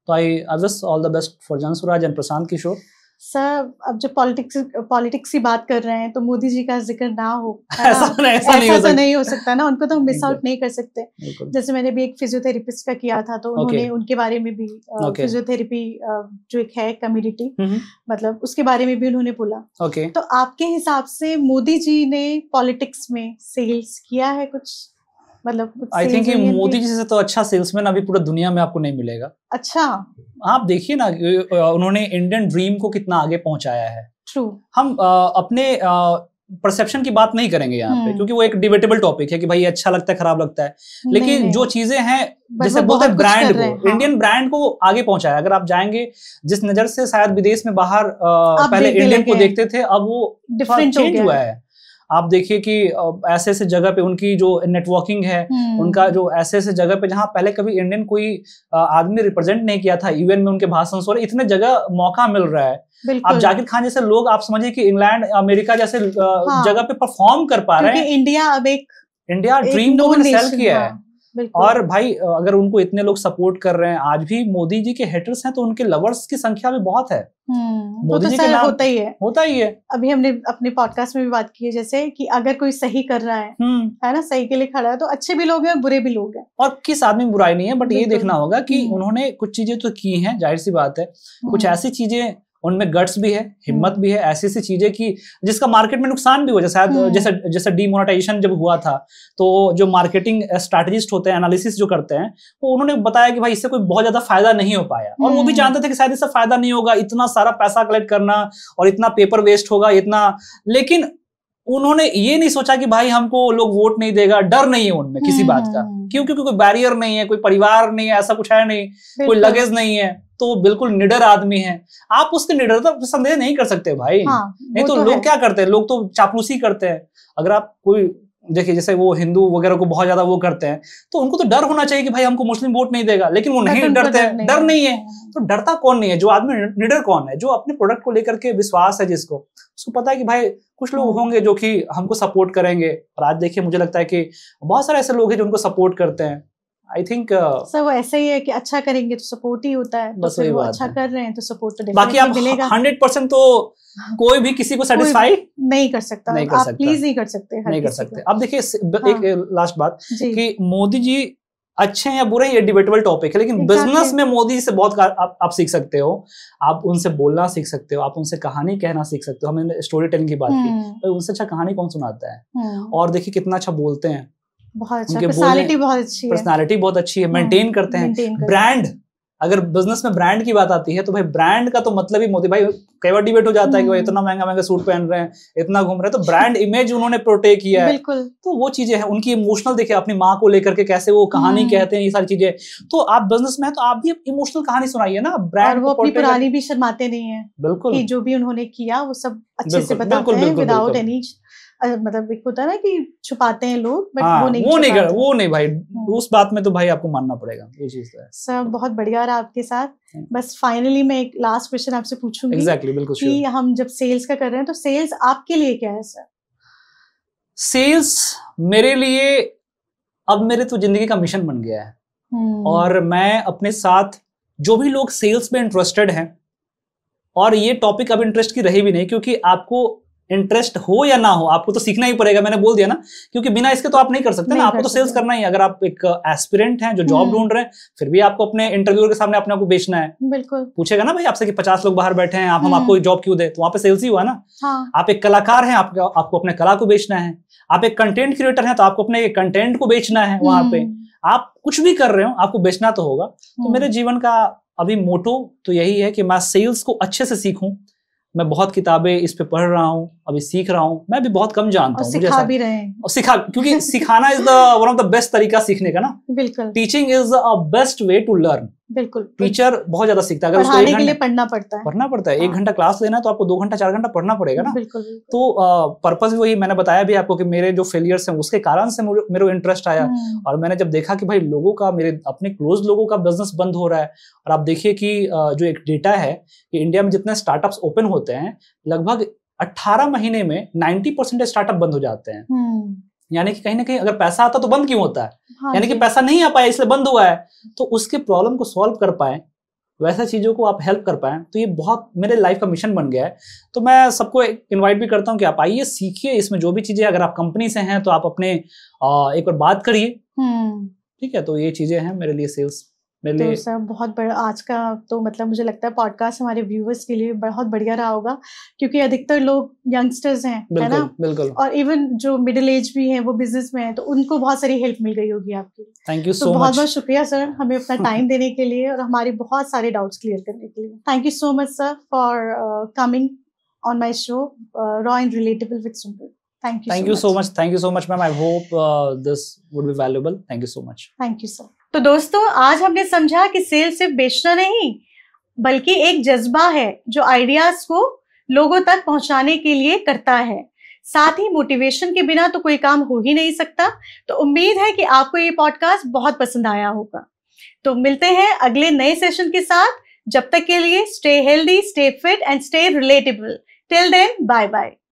तो I wish all the best for Jan Swaraj and Prashant Kishor. Sir अब जब पॉलिटिक्स की बात कर रहे हैं तो मोदी जी का जिक्र ना हो, ऐसा तो नहीं हो सकता ना। उनको तो हम मिस आउट नहीं कर सकते। जैसे मैंने भी एक फिजियोथेरेपिस्ट का किया था, तो उन्होंने उनके बारे में भी फिजियोथेरेपी जो एक है कम्युनिटी, मतलब उसके बारे में भी उन्होंने बोला। तो आपके हिसाब से मोदी जी ने पॉलिटिक्स में सेल्स किया है कुछ? मतलब आई थिंक मोदी जी से तो अच्छा सेल्समैन अभी पूरी दुनिया में आपको नहीं मिलेगा। अच्छा, आप देखिए ना, उन्होंने इंडियन ड्रीम को कितना आगे पहुंचाया है। ट्रू। हम अपने परसेप्शन की बात नहीं करेंगे यहाँ पे, क्योंकि वो एक डिबेटेबल टॉपिक है कि भाई अच्छा लगता है, खराब लगता है। लेकिन जो चीजें हैं, जैसे बोलते हैं ब्रांड को, इंडियन ब्रांड को आगे पहुंचाया। अगर आप जाएंगे, जिस नजर से शायद विदेश में बाहर पहले इंडियन को देखते थे, अब वो डिफरेंट चेंज हुआ है। आप देखिए कि ऐसे ऐसे जगह पे उनकी जो नेटवर्किंग है, उनका जो ऐसे ऐसे जगह पे जहां पहले कभी इंडियन कोई आदमी रिप्रेजेंट नहीं किया था, यूएन में उनके भाषण सुन, इतने जगह मौका मिल रहा है। आप जाकिर खान जैसे लोग, आप समझिए कि इंग्लैंड अमेरिका जैसे जगह पे परफॉर्म कर पा रहे हैं। इंडिया अब इंडिया ड्रीम को सेल किया है। और भाई अगर उनको इतने लोग सपोर्ट कर रहे हैं, आज भी मोदी जी के हेटर्स हैं, तो उनके लवर्स की संख्या भी बहुत है। मोदी तो जी के नाम होता ही है। अभी हमने अपने पॉडकास्ट में भी बात की है, जैसे कि अगर कोई सही कर रहा है ना, सही के लिए खड़ा है, तो अच्छे भी लोग हैं और बुरे भी लोग हैं। और किस आदमी बुराई नहीं है, बट ये देखना होगा कि उन्होंने कुछ चीजें तो की हैं, जाहिर सी बात है। कुछ ऐसी चीजें उनमें गट्स भी है, हिम्मत भी है, ऐसी ऐसी चीजें की जिसका मार्केट में नुकसान भी हो जाए। शायद जैसे डीमोनेटाइजेशन जब हुआ था तो जो मार्केटिंग स्ट्रैटेजिस्ट होते हैं, एनालिसिस जो करते हैं, तो उन्होंने बताया कि भाई इससे कोई बहुत ज्यादा फायदा नहीं हो पाया, और वो भी जानते थे कि शायद इससे फायदा नहीं होगा, इतना सारा पैसा कलेक्ट करना और इतना पेपर वेस्ट होगा इतना, लेकिन उन्होंने ये नहीं सोचा कि भाई हमको लोग वोट नहीं देगा, डर नहीं है उनमें किसी बात का। क्यों? क्योंकि कोई बैरियर नहीं है, कोई परिवार नहीं है, ऐसा कुछ है नहीं, कोई लगेज नहीं है, तो बिल्कुल निडर आदमी है। आप उसके निडरता पर संदेह नहीं कर सकते भाई। नहीं तो लोग क्या करते हैं, लोग तो चापलूसी करते हैं। अगर आप कोई देखिए, जैसे वो हिंदू वगैरह को बहुत ज्यादा वो करते हैं, तो उनको तो डर होना चाहिए कि भाई हमको मुस्लिम वोट नहीं देगा, लेकिन वो नहीं डरते हैं, डर नहीं है। तो डरता कौन नहीं है? जो आदमी निडर कौन है? जो अपने प्रोडक्ट को लेकर के विश्वास है, जिसको उसको पता है कि भाई कुछ लोग होंगे जो कि हमको सपोर्ट करेंगे। और आज देखिए, मुझे लगता है कि बहुत सारे ऐसे लोग हैं जो उनको सपोर्ट करते हैं। आई थिंक सर वो ऐसा ही है कि अच्छा करेंगे तो सपोर्ट ही होता है, बस वही बात अच्छा कर रहे हैं तो सपोर्ट तो बाकी आप मिलेगा। 100% तो कोई भी किसी को सेटिस्फाई नहीं कर सकता, आप प्लीज नहीं कर सकते, नहीं कर सकते। अब देखिए एक लास्ट बात कि मोदी जी अच्छे हैं या बुरे हैं, ये डिबेटेबल टॉपिक है, लेकिन बिजनेस में मोदी जी से बहुत आप सीख सकते हो। आप उनसे बोलना सीख सकते हो, आप उनसे कहानी कहना सीख सकते हो। हमने स्टोरी टेलिंग की बात की, तो उनसे अच्छा कहानी कौन सुनाता है? और देखिए कितना अच्छा बोलते हैं, बहुत अच्छा, पर्सनालिटी बहुत अच्छी है, मेंटेन करते हैं ब्रांड। अगर बिजनेस में ब्रांड की बात आती है तो भाई ब्रांड का तो मतलब ही मोदी भाई, कई बार डिबेट हो जाता है कि भाई इतना महंगा महंगा सूट पहन रहे हैं, इतना घूम रहे हैं, तो ब्रांड इमेज उन्होंने प्रोटेक्ट किया है। तो वो चीजें हैं उनकी। इमोशनल देखिए, अपनी माँ को लेकर के कैसे वो कहानी कहते हैं, ये सारी चीजें। तो आप बिजनेस में है तो आप भी इमोशनल कहानी सुनाइए ना, ब्रांड। वो अपनी पुरानी भी शर्माते नहीं है, बिल्कुल, जो भी उन्होंने किया वो सब अच्छे से बताते हैं विदाउट एनी, मतलब एक होता है ना कि छुपाते हैं लोग, बट वो नहीं भाई, उस बात में तो भाई आपको मानना पड़ेगा, ये चीज है। सर बहुत बढ़िया रहा आपके साथ। बस फाइनली मैं एक लास्ट क्वेश्चन आपसे पूछूंगी। एग्जैक्टली, बिल्कुल कि हम जब सेल्स का कर रहे हैं तो सेल्स आपके लिए क्या है सर? सेल्स मेरे लिए अब मेरे तो जिंदगी का मिशन बन गया है। और मैं अपने साथ जो भी लोग सेल्स में इंटरेस्टेड हैं, और ये टॉपिक अब इंटरेस्ट की रही भी नहीं, क्योंकि आपको इंटरेस्ट हो या ना हो आपको तो सीखना ही पड़ेगा। मैंने बोल दिया ना, क्योंकि बिना इसके तो आप नहीं कर सकते ना, आपको तो सेल्स करना ही। अगर आप एक एस्पिरेंट हैं जो जॉब ढूंढ रहे हैं, फिर भी आपको अपने इंटरव्यूअर के सामने अपने आप को बेचना है। बिल्कुल पूछेगा ना भाई आपसे कि 50 लोग बाहर बैठे हैं, हम आपको जॉब क्यों दे? तो वहां पे सेल्स ही हुआ ना। आप एक कलाकार हैं, आपको अपने कला को बेचना है। आप एक कंटेंट क्रिएटर हैं, तो आपको अपने कंटेंट को बेचना है। वहां पे आप कुछ भी कर रहे हो, आपको बेचना तो होगा। तो मेरे जीवन का अभी मोटो तो यही है कि मैं सेल्स को अच्छे से सीखूं। मैं बहुत किताबें इस पे पढ़ रहा हूँ, अभी सीख रहा हूँ। मैं भी बहुत कम जानता हूँ, सिखा भी रहे हैं, और क्योंकि सिखाना is the one of the best तरीका सीखने का ना। बिल्कुल, teaching is a best way to learn. बिल्कुल, टीचर बहुत ज्यादा सीखता है। अगर उसको पढ़ाने के लिए पढ़ना पड़ता है। 1 घंटा क्लास लेना है तो आपको 2 घंटा 4 घंटा पढ़ना पड़ेगा ना। बिल्कुल। तो पर्पस भी वही, मैंने बताया भी आपको कि मेरे जो फेलियर्स हैं उसके कारण से मेरे इंटरेस्ट आया। और मैंने जब देखा कि भाई लोगों का, मेरे अपने क्लोज लोगों का बिजनेस बंद हो रहा है। और आप देखिए कि जो एक डेटा है कि इंडिया में जितने स्टार्टअप्स ओपन होते हैं, लगभग 18 महीने में 90% स्टार्टअप बंद हो जाते हैं। यानी कि कहीं ना कहीं अगर पैसा आता तो बंद क्यों होता है? यानी कि पैसा नहीं आ पाया इसलिए बंद हुआ है। तो उसके प्रॉब्लम को सॉल्व कर पाए, वैसा चीजों को आप हेल्प कर पाए, तो ये बहुत मेरे लाइफ का मिशन बन गया है। तो मैं सबको इनवाइट भी करता हूँ कि आप आइए, सीखिए इसमें जो भी चीजें। अगर आप कंपनी से हैं तो आप अपने एक बार बात करिए, ठीक है? तो ये चीजें हैं मेरे लिए सेल्स। तो सर बहुत बड़ा आज का तो मतलब मुझे लगता है पॉडकास्ट हमारे व्यूअर्स के लिए बहुत बढ़िया रहा होगा, क्योंकि अधिकतर लोग यंगस्टर्स हैं, है ना? बिल्कुल। और इवन जो मिडिल एज भी हैं वो बिजनेस में हैं, तो उनको बहुत सारी हेल्प मिल गई होगी आपकी। Thank you so much. बहुत बहुत शुक्रिया सर हमें अपना टाइम देने के लिए और हमारे बहुत सारे डाउट्स क्लियर करने के लिए। Thank you so much sir for coming on my show raw and relatable with Sumbul. Thank you so much ma'am. I hope this would be valuable. Thank you so much. Thank you sir. तो दोस्तों, आज हमने समझा कि सेल्स सिर्फ बेचना नहीं, बल्कि एक जज्बा है जो आइडियाज को लोगों तक पहुंचाने के लिए करता है। साथ ही मोटिवेशन के बिना तो कोई काम हो ही नहीं सकता। तो उम्मीद है कि आपको ये पॉडकास्ट बहुत पसंद आया होगा। तो मिलते हैं अगले नए सेशन के साथ। जब तक के लिए stay healthy, stay fit and stay relatable. Till then, bye bye.